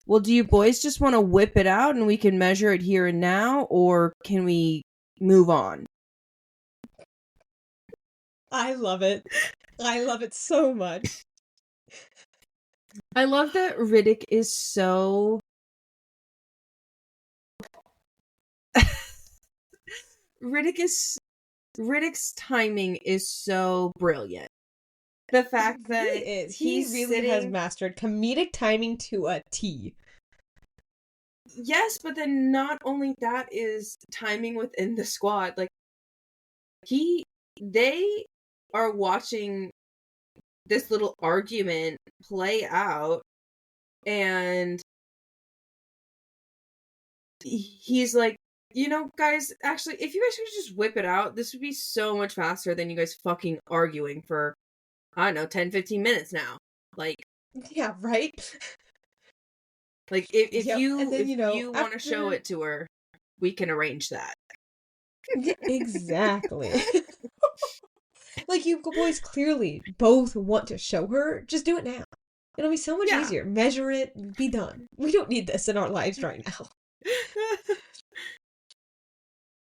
well, do you boys just want to whip it out and we can measure it here and now, or can we move on? I love it. I love it so much. I love that Riddick is so... Riddick's timing is so brilliant. The fact that really he really has mastered comedic timing to a T. Yes, but then not only that is timing within the squad. Like they are watching this little argument play out, and he's like, guys, actually, if you guys could just whip it out, this would be so much faster than you guys fucking arguing for, I don't know, 10, 15 minutes now. Like, yeah, right? Like, if yep. you then, you want to show it to her, we can arrange that. Exactly. Like, you boys clearly both want to show her. Just do it now. It'll be so much easier. Measure it, be done. We don't need this in our lives right now.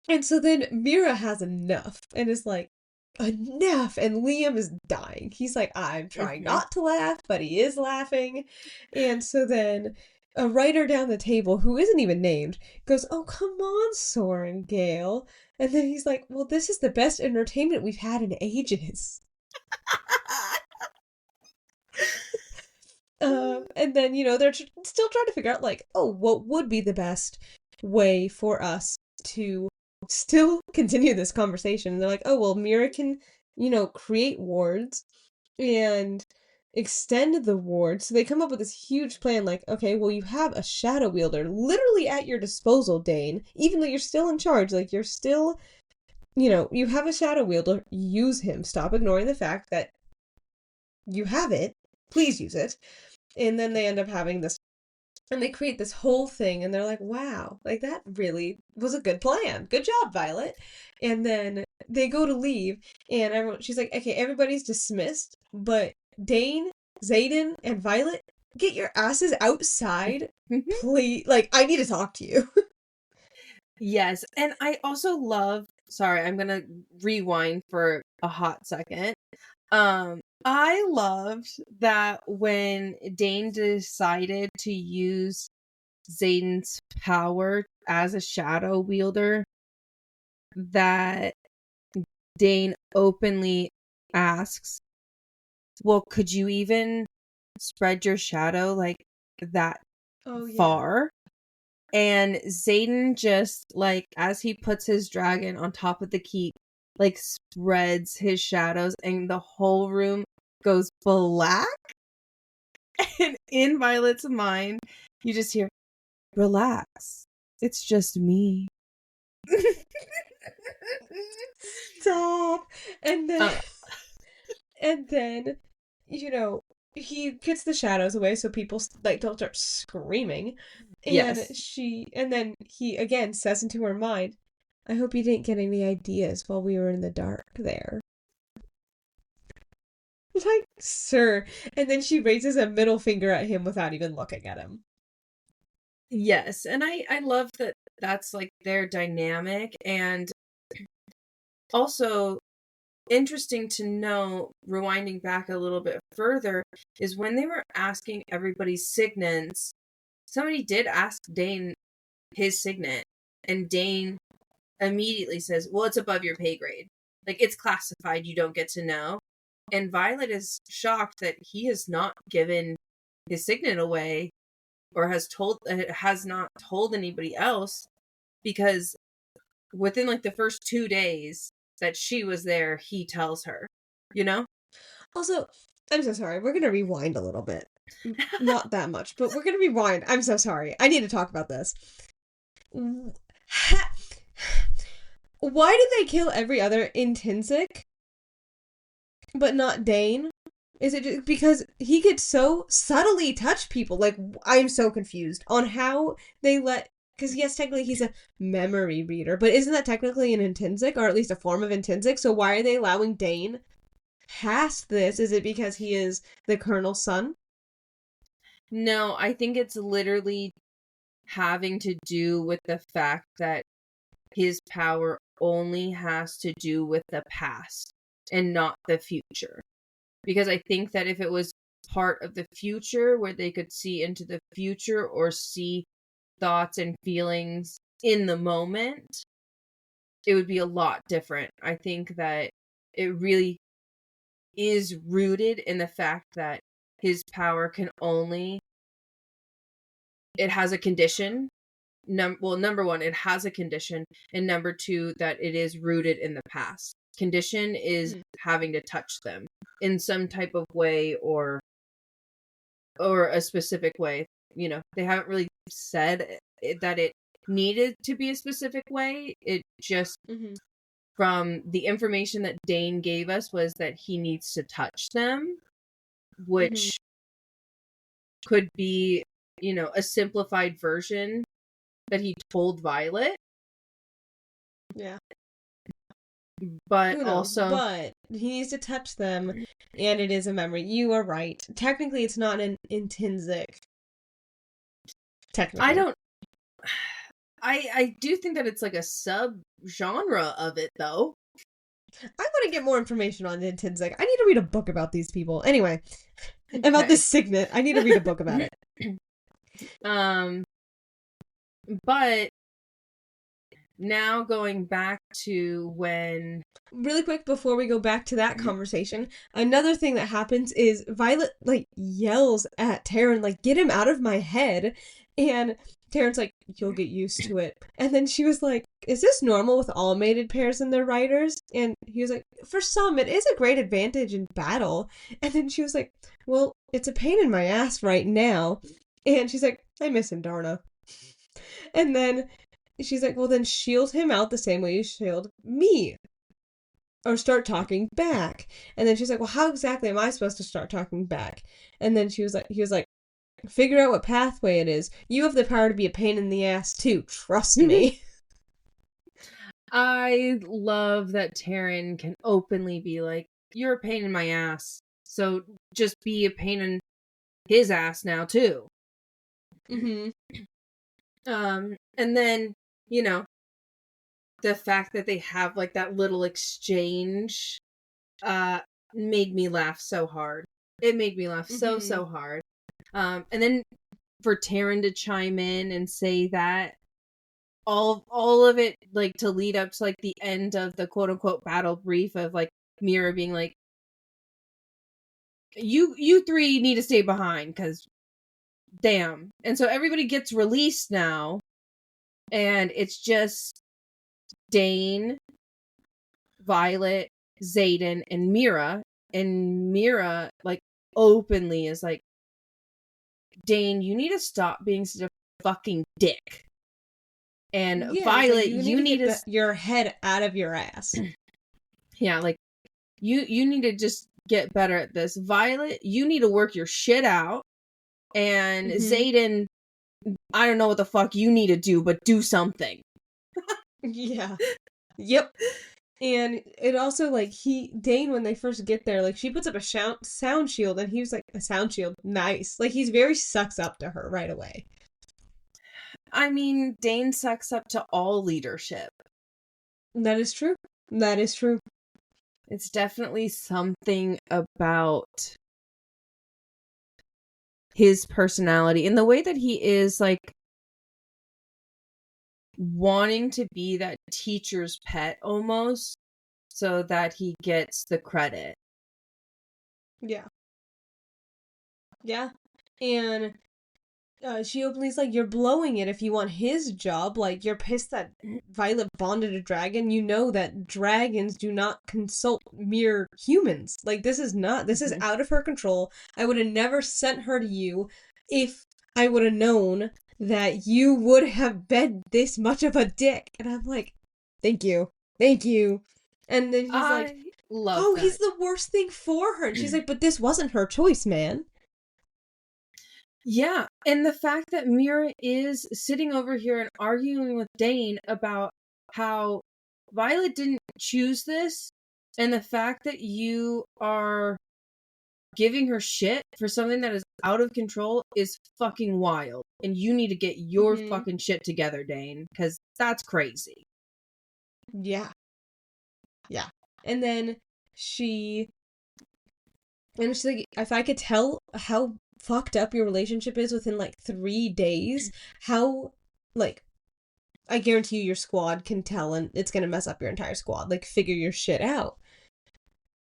And so then Mira has enough and is like, enough. And Liam is dying. He's like, I'm trying not to laugh, but he is laughing. And so then a writer down the table, who isn't even named, goes, oh, come on, Soren Gale. And then he's like, well, this is the best entertainment we've had in ages. And then, they're still trying to figure out, like, oh, what would be the best way for us to still continue this conversation? And they're like, oh, well, Mira can, create wards and extend the ward. So they come up with this huge plan, like, okay, well, you have a shadow wielder literally at your disposal, Dane, even though you're still in charge. Like, you're still, you have a shadow wielder, use him. Stop ignoring the fact that you have it. Please use it. And then they end up having this, and they create this whole thing, and they're like, wow, like, that really was a good plan. Good job, Violet. And then they go to leave, and she's like, okay, everybody's dismissed, but Dane, Xaden, and Violet, get your asses outside, please. Like, I need to talk to you. Yes, and I also love... Sorry, I'm gonna rewind for a hot second. I loved that when Dane decided to use Xaden's power as a shadow wielder, that Dane openly asks, well, could you even spread your shadow like that far? And Xaden just, like, as he puts his dragon on top of the keep, like, spreads his shadows, and the whole room goes black. And in Violet's mind, you just hear, relax, it's just me. Stop. And then he gets the shadows away so people like don't start screaming. And then he again says into her mind, I hope you didn't get any ideas while we were in the dark there. Like, sir. And then she raises a middle finger at him without even looking at him. Yes, and I love that that's like their dynamic, and also interesting to know, rewinding back a little bit further, is when they were asking everybody's signets, somebody did ask Dane his signet, and Dane immediately says, well, it's above your pay grade. Like, it's classified, you don't get to know. And Violet is shocked that he has not given his signet away, or has not told anybody else, because within like the first 2 days that she was there, he tells her, you know? Also, I'm so sorry. We're gonna rewind a little bit. Not that much, but we're gonna rewind. I'm so sorry. I need to talk about this. Why did they kill every other Intrinsic, but not Dane? Is it just because he could so subtly touch people? Like, I'm so confused on how they let. Because, yes, technically he's a memory reader, but isn't that technically an Intrinsic, or at least a form of Intrinsic? So why are they allowing Dane past this? Is it because he is the Colonel's son? No, I think it's literally having to do with the fact that his power only has to do with the past and not the future. Because I think that if it was part of the future where they could see into the future or see thoughts and feelings in the moment, it would be a lot different. I think that it really is rooted in the fact that his power can only, it has a condition. Number one, it has a condition, and number two, that it is rooted in the past. Condition is having to touch them in some type of way, or a specific way. You know, they haven't really said that it needed to be a specific way. It just, from the information that Dane gave us, was that he needs to touch them, which could be, you know, a simplified version that he told Violet. Yeah. But also, but he needs to touch them, and it is a memory. You are right. Technically, it's not an intrinsic. Technically. I do think that it's like a sub genre of it, though. I want to get more information on the intrinsic. I need to read a book about these people. Anyway, about this signet. I need to read a book about it. But now going back to when... Really quick, before we go back to that conversation, another thing that happens is Violet, like, yells at Taryn, like, get him out of my head. And Taryn's like, you'll get used to it. And then she was like, is this normal with all mated pairs and their riders? And he was like, for some, it is a great advantage in battle. And then she was like, well, it's a pain in my ass right now. And she's like, I miss him, Darna. And then she's like, well, then shield him out the same way you shield me. Or start talking back. And then she's like, well, how exactly am I supposed to start talking back? And then he was like, figure out what pathway it is. You have the power to be a pain in the ass too. Trust me. I love that Taryn can openly be like, you're a pain in my ass. So just be a pain in his ass now too. And then, you know, the fact that they have like that little exchange made me laugh so hard. It made me laugh so hard. And then for Taryn to chime in and say that all of it, like, to lead up to like the end of the quote unquote battle brief of like Mira being like, you three need to stay behind because damn. And so everybody gets released now, and it's just Dane, Violet, Xaden, and Mira. And Mira, like, openly is like, Dane, you need to stop being such a fucking dick. And Violet, like, you need to get your head out of your ass. Yeah, like, you need to just get better at this. Violet, you need to work your shit out. And Xaden, I don't know what the fuck you need to do, but do something. Yeah. Yep. And it also, like, Dane, when they first get there, like, she puts up a sound shield, and he was like, a sound shield? Nice. Like, he's very sucks up to her right away. I mean, Dane sucks up to all leadership. That is true. That is true. It's definitely something about his personality and the way that he is, like, wanting to be that teacher's pet almost so that he gets the credit. Yeah. Yeah. And she openly is like, you're blowing it if you want his job. Like, you're pissed that Violet bonded a dragon. You know that dragons do not consult mere humans. Like, this is out of her control. I would have never sent her to you if I would have known that you would have been this much of a dick. And I'm like, thank you. Thank you. And then he's like, I love oh, that. he's the worst thing for her. And she's like, but this wasn't her choice, man. Yeah, and the fact that Mira is sitting over here and arguing with Dane about how Violet didn't choose this, and the fact that you are giving her shit for something that is out of control is fucking wild. And you need to get your fucking shit together, Dane, because that's crazy. Yeah. Yeah. And then she's like, if I could tell how fucked up your relationship is within like 3 days, how, like, I guarantee you your squad can tell, and it's gonna mess up your entire squad. Like, figure your shit out.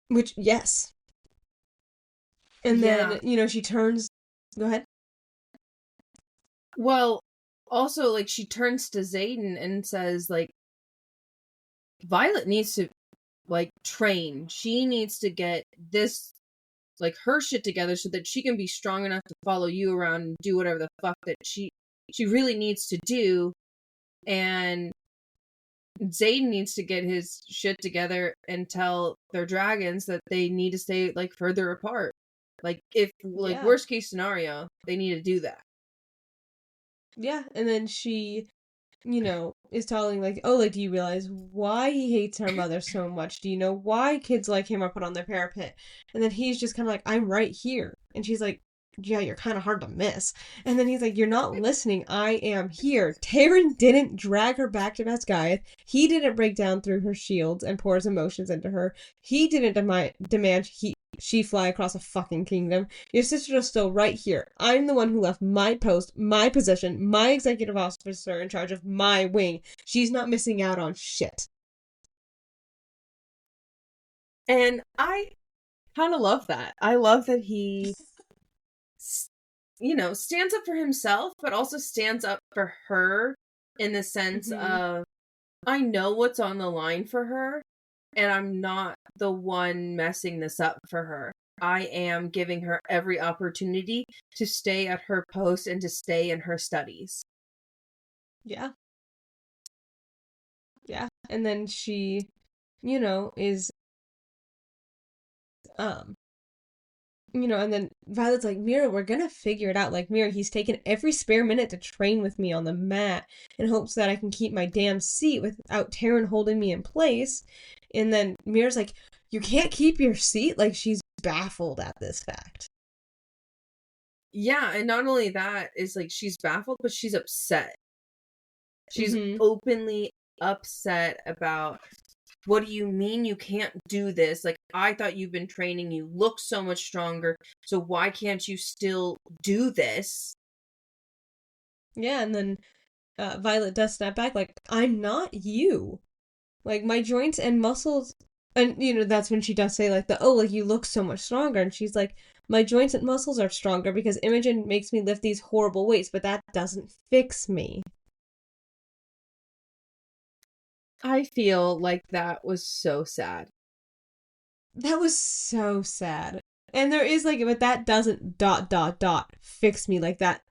Which, yes. And then, she turns. Go ahead. Well, also, like, she turns to Xaden and says, like, Violet needs to, like, train. She needs to get this, like, her shit together so that she can be strong enough to follow you around and do whatever the fuck that she really needs to do. And Xaden needs to get his shit together and tell their dragons that they need to stay, like, further apart. Like, if, like, worst case scenario, they need to do that. Yeah, and then she, is telling, like, oh, like, do you realize why he hates her mother so much? Do you know why kids like him are put on their parapet? And then he's just kind of like, I'm right here. And she's like, yeah, you're kind of hard to miss. And then he's like, you're not listening. I am here. Taryn didn't drag her back to Basgiath. He didn't break down through her shields and pour his emotions into her. He didn't demand she fly across a fucking kingdom. Your sister is still right here. I'm the one who left my post, my position, my executive officer in charge of my wing. She's not missing out on shit. And I kind of love that. I love that he, stands up for himself, but also stands up for her in the sense of, I know what's on the line for her, and I'm not the one messing this up for her. I am giving her every opportunity to stay at her post and to stay in her studies. Yeah. Yeah. And then she, is, and then Violet's like, Mira, we're gonna figure it out. Like, Mira, he's taken every spare minute to train with me on the mat in hopes that I can keep my damn seat without Taryn holding me in place. And then Mira's like, you can't keep your seat? Like, she's baffled at this fact. Yeah, and not only that is, like, she's baffled, but she's upset. She's openly upset about, what do you mean you can't do this? Like, I thought you've been training, you look so much stronger, so why can't you still do this? Yeah, and then Violet does snap back, like, I'm not you. Like, my joints and muscles, and, that's when she does say, like, like, you look so much stronger, and she's like, my joints and muscles are stronger because Imogen makes me lift these horrible weights, but that doesn't fix me. I feel like that was so sad. That was so sad. And there is, like, but that doesn't ... fix me like that.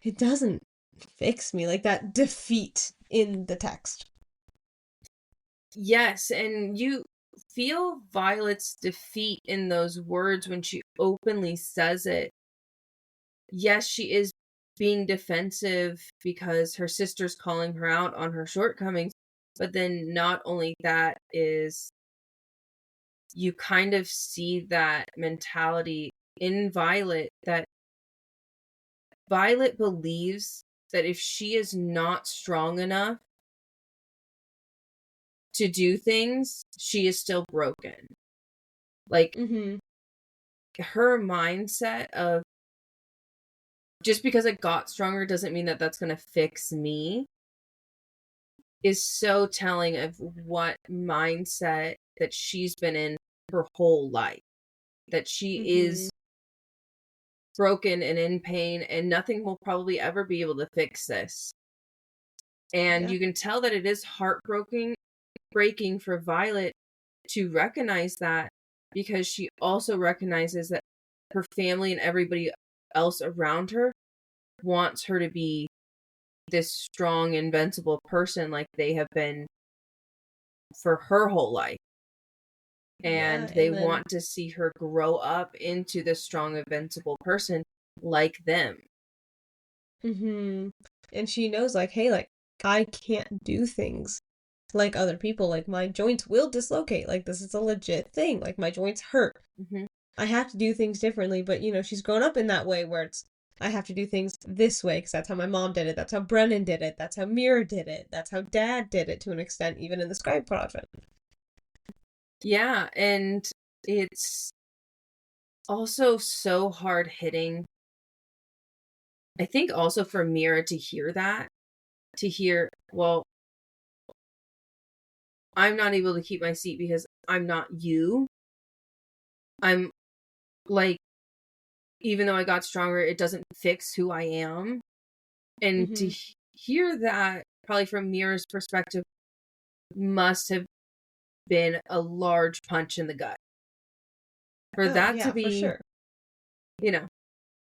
It doesn't fix me like that defeat in the text. Yes, and you feel Violet's defeat in those words when she openly says it. Yes, she is being defensive because her sister's calling her out on her shortcomings, but then not only that is, you kind of see that mentality in Violet, that Violet believes that if she is not strong enough to do things, she is still broken. Like, her mindset of just because I got stronger doesn't mean that that's going to fix me is so telling of what mindset that she's been in her whole life. That she is broken and in pain, and nothing will probably ever be able to fix this. And you can tell that it is heartbreaking for Violet to recognize that, because she also recognizes that her family and everybody else around her wants her to be this strong, invincible person like they have been for her whole life. And they want to see her grow up into this strong, invincible person like them. And she knows, like, hey, like, I can't do things like other people. Like, my joints will dislocate. Like, this is a legit thing. Like, my joints hurt. I have to do things differently. But, you know, she's grown up in that way where it's, I have to do things this way because that's how my mom did it. That's how Brennan did it. That's how Mira did it. That's how Dad did it to an extent, even in the Scribe Project. Yeah, and it's also so hard hitting. I think also for Mira to hear that, to hear, well, I'm not able to keep my seat because I'm not you. I'm like, even though I got stronger, it doesn't fix who I am. And to hear that, probably from Mira's perspective, must have been a large punch in the gut. For that to be, for sure. You know,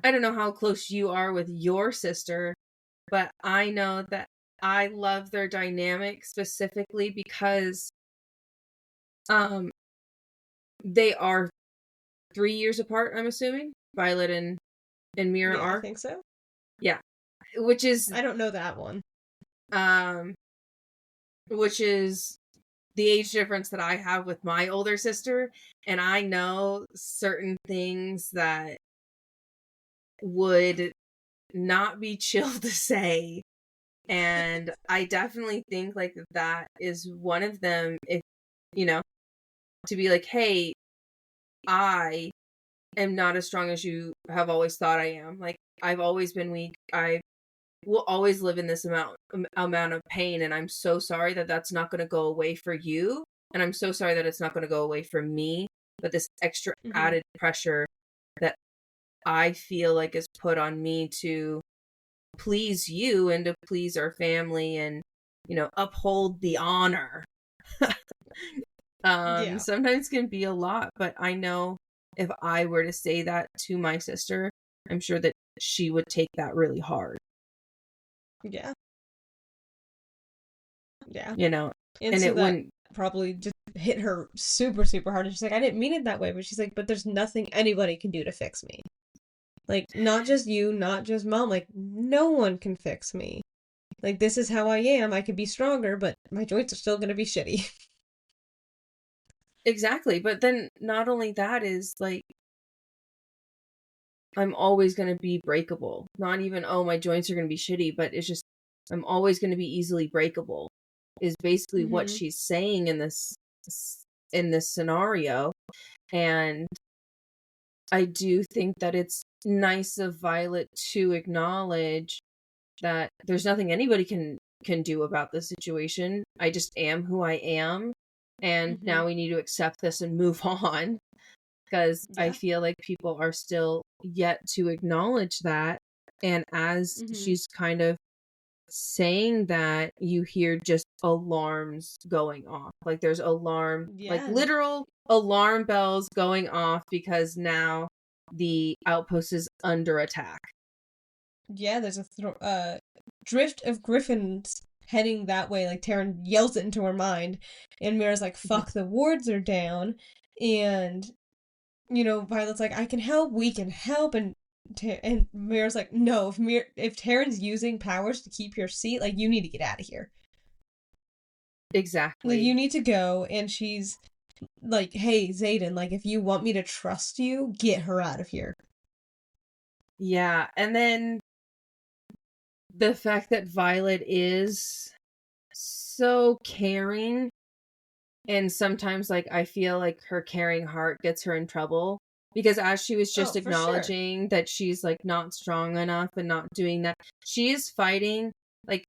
I don't know how close you are with your sister, but I know that I love their dynamic specifically because they are 3 years apart, I'm assuming. Violet and Mira are. I think so. Yeah. Which is, I don't know that one. Which is the age difference that I have with my older sister, and I know certain things that would not be chill to say, and I definitely think like that is one of them. If you know, to be like, hey, I am not as strong as you have always thought I am. Like, I've always been weak. I will always live in this amount of pain, and I'm so sorry that that's not going to go away for you, and I'm so sorry that it's not going to go away for me. But this extra added pressure that I feel like is put on me to please you and to please our family and, you know, uphold the honor. Sometimes can be a lot, but I know if I were to say that to my sister, I'm sure that she would take that really hard. Yeah. You know, and so it wouldn't probably just hit her super, super hard. And she's like, I didn't mean it that way. But she's like, but there's nothing anybody can do to fix me. Like, not just you, not just Mom. Like, no one can fix me. Like, this is how I am. I could be stronger, but my joints are still going to be shitty. Exactly. But then not only that is like, I'm always going to be breakable. Not even, oh, my joints are going to be shitty, but it's just, I'm always going to be easily breakable is basically what she's saying in this scenario. And I do think that it's nice of Violet to acknowledge that there's nothing anybody can do about the situation. I just am who I am, and now we need to accept this and move on, because I feel like people are still yet to acknowledge that. And as she's kind of saying that, you hear just alarms going off. Like, there's like literal alarm bells going off, because now the outpost is under attack. Yeah, there's a drift of griffins heading that way. Like, Taryn yells it into her mind, and Mira's like, fuck, the wards are down. And, you know, Violet's like, I can help, we can help. And Mira's like, no, if Taryn's using powers to keep your seat, like, you need to get out of here. Exactly. Like, you need to go. And she's like, hey, Xaden, like, if you want me to trust you, get her out of here. Yeah, and then the fact that Violet is so caring, and sometimes, like, I feel like her caring heart gets her in trouble, because as she was just Oh, for sure. acknowledging that she's, like, not strong enough and not doing that, she is fighting, like,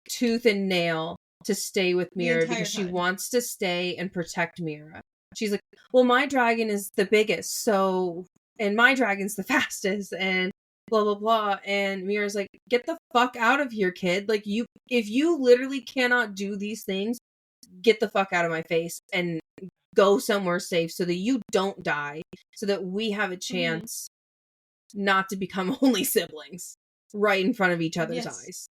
tooth and nail to stay with The Mira because entire she time. wants to stay and protect Mira. She's like, well, my dragon is the biggest, so, and my dragon's the fastest, and blah blah blah. And Mira's like, get the fuck out of here, kid. Like, if you literally cannot do these things, get the fuck out of my face and go somewhere safe so that you don't die, so that we have a Mm-hmm. chance not to become only siblings right in front of each other's Yes. eyes.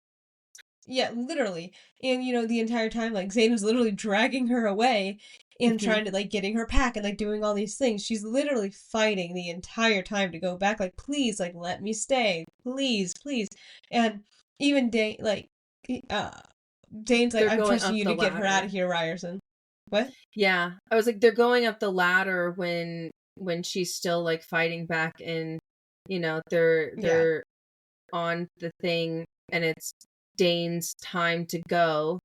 Yeah, literally. And the entire time, like, Zayn was literally dragging her away and Mm-hmm. trying to, like, getting her pack and, like, doing all these things. She's literally fighting the entire time to go back, like, please, like, let me stay. Please, please. And even Dane's like, They're I'm going trusting up you the to get her out ladder. of here, Ryerson. What? Yeah, I was like, they're going up the ladder when she's still like fighting back, and they're Yeah. they're on the thing, and it's Dane's time to go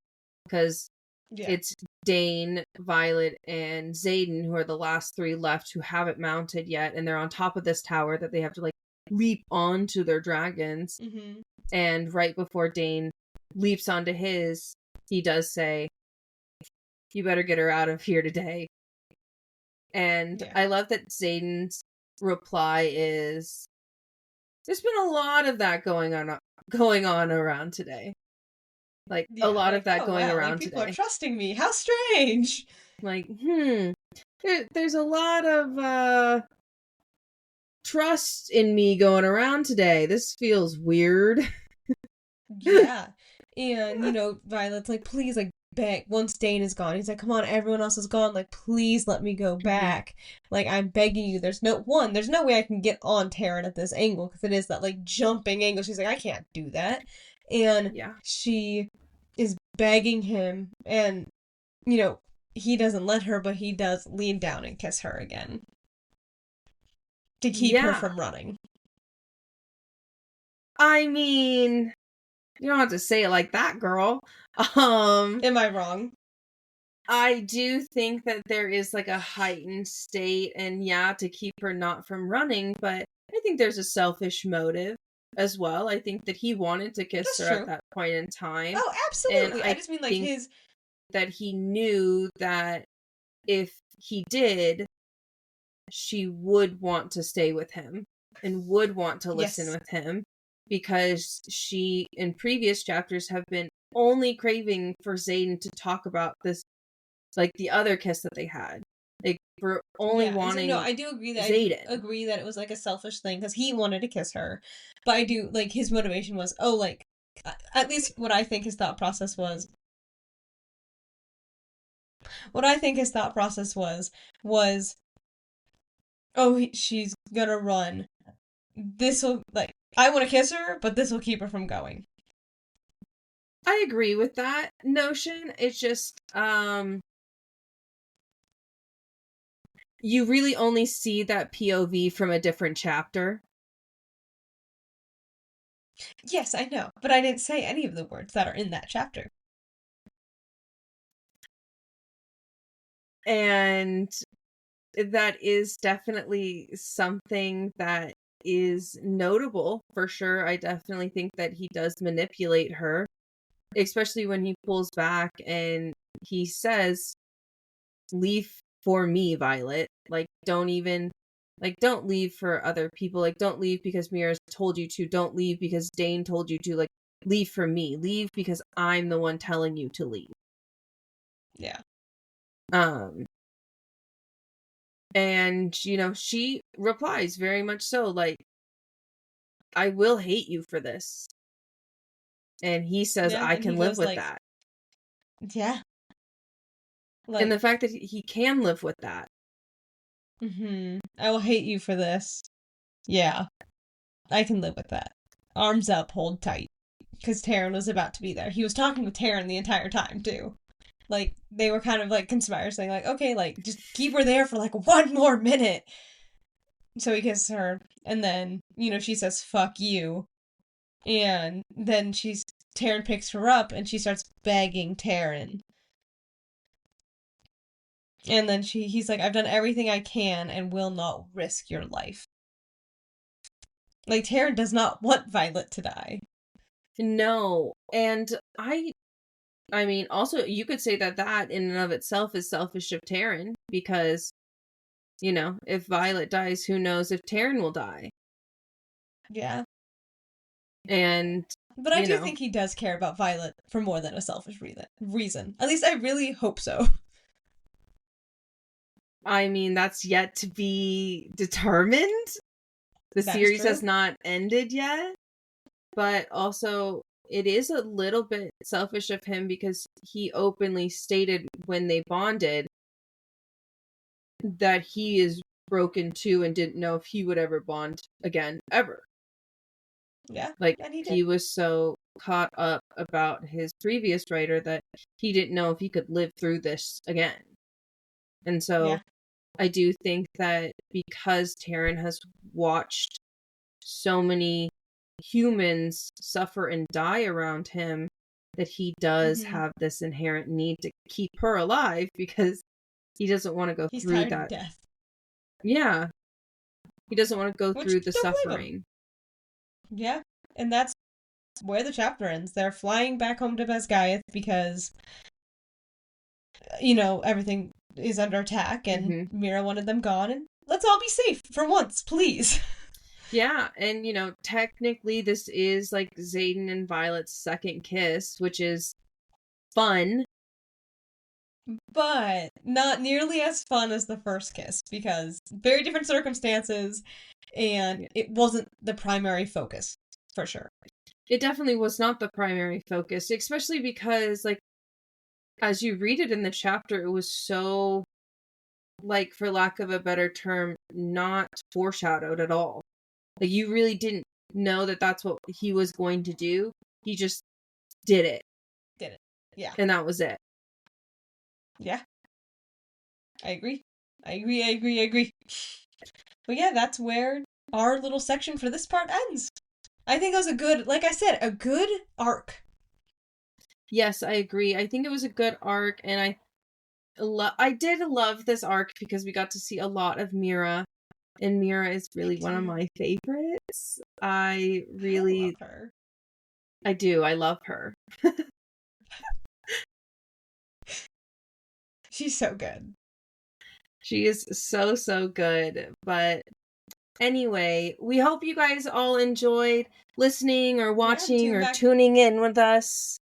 because Yeah. it's Dane, Violet, and Xaden who are the last three left who haven't mounted yet, and they're on top of this tower that they have to like leap onto their dragons. Mm-hmm. And right before Dane leaps onto his, he does say, "You better get her out of here today." And Yeah. I love that Xaden's reply is, "There's been a lot of that going on around today. Like a Yeah, lot of like, that oh going wow, like around people are today. trusting me. How strange. Like, there's a lot of trust in me going around today. This feels weird." Yeah. And, Violet's like, please, like, beg. Once Dane is gone, he's like, come on, everyone else is gone. Like, please let me go Mhm. back. Like, I'm begging you. There's no way I can get on Taryn at this angle because it is that, like, jumping angle. She's like, I can't do that. And Yeah. she is begging him. And, you know, he doesn't let her, but he does lean down and kiss her again to keep her Yeah. from running. I mean, you don't have to say it like that, girl. Um, Am I wrong? I do think that there is like a heightened state, and yeah, to keep her not from running, but I think there's a selfish motive as well. I think that he wanted to kiss That's her at true. that point in time, Oh, and absolutely. I I just mean, like, think his. that he knew that if he did, she would want to stay with him and would want to listen Yes. with him, because she, in previous chapters, have been only craving for Xaden to talk about this, like the other kiss that they had. Like, for only Yeah, and so no, wanting I do agree that Xaden. it was like a selfish thing because he wanted to kiss her, but I do like his motivation was oh like at least what I think his thought process was oh she's gonna run, this will like I want to kiss her but this will keep her from going. I agree with that notion. It's just, you really only see that POV from a different chapter. Yes, I know, but I didn't say any of the words that are in that chapter. And that is definitely something that is notable for sure. I definitely think that he does manipulate her, especially when he pulls back and he says, "Leave for me, Violet. Like, don't leave for other people. Like, don't leave because Mira's told you to. Don't leave because Dane told you to. Like, leave for me. Leave because I'm the one telling you to leave." Yeah. Um, and she replies very much so, like, "I will hate you for this." And he says, Yeah, "I and he can live goes with like that." yeah, And like the fact that he can live with that. I will hate you for this. Yeah. I can live with that. Arms up, hold tight. Because Taryn was about to be there. He was talking with Taryn the entire time, too. Like, they were kind of like conspiring, saying, like, okay, like, just keep her there for like one more minute. So he kisses her, and then, she says, fuck you. And then Taryn picks her up and she starts begging Taryn. And then he's like, I've done everything I can and will not risk your life. Like, Taryn does not want Violet to die. No. And I mean, also, you could say that in and of itself is selfish of Taryn, because, if Violet dies, who knows if Taryn will die. Yeah. And, But I do think he does care about Violet for more than a selfish reason. At least I really hope so. I mean, that's yet to be determined. The series has not ended yet. But also, it is a little bit selfish of him because he openly stated when they bonded that he is broken too and didn't know if he would ever bond again, ever. Yeah. Like, he was so caught up about his previous writer that he didn't know if he could live through this again. And so, I do think that because Taryn has watched so many humans suffer and die around him, that he does have this inherent need to keep her alive because he doesn't want to go through that. He's tired of death. Yeah. He doesn't want to go through the suffering. Yeah. And that's where the chapter ends. They're flying back home to Basgiath because, everything is under attack and Mira wanted them gone, and let's all be safe for once, please. Yeah, and technically this is like Xaden and Violet's second kiss, which is fun. But not nearly as fun as the first kiss, because very different circumstances, and it wasn't the primary focus, for sure. It definitely was not the primary focus, especially because, like, as you read it in the chapter, it was so, like, for lack of a better term, not foreshadowed at all. Like, you really didn't know that that's what he was going to do. He just did it. Yeah. And that was it. Yeah. I agree. But yeah, that's where our little section for this part ends. I think that was like I said, a good arc. Yes, I agree. I think it was a good arc, and I did love this arc because we got to see a lot of Mira. And Mira is really one of my favorites. I love her. I do. I love her. She's so good. She is so, so good. But anyway, we hope you guys all enjoyed listening or watching or tuning in with us.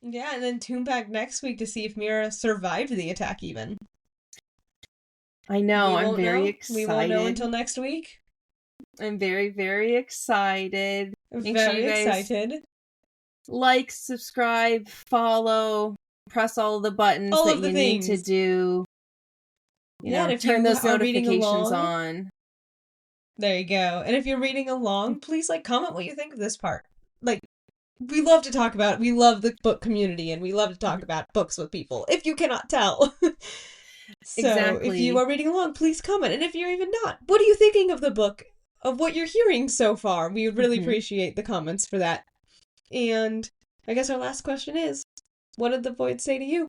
Yeah, and then tune back next week to see if Mira survived the attack even. I know, I'm very excited. We won't know until next week. I'm very, very excited. Very excited. Like, subscribe, follow, press all the buttons that you need to do. And if turn those notifications on. There you go. And if you're reading along, please comment what you think of this part. We love to talk about it. We love the book community, and we love to talk about books with people, if you cannot tell. So, if you are reading along, please comment. And if you're even not, what are you thinking of the book, of what you're hearing so far? We would really appreciate the comments for that. And I guess our last question is, what did the Void say to you?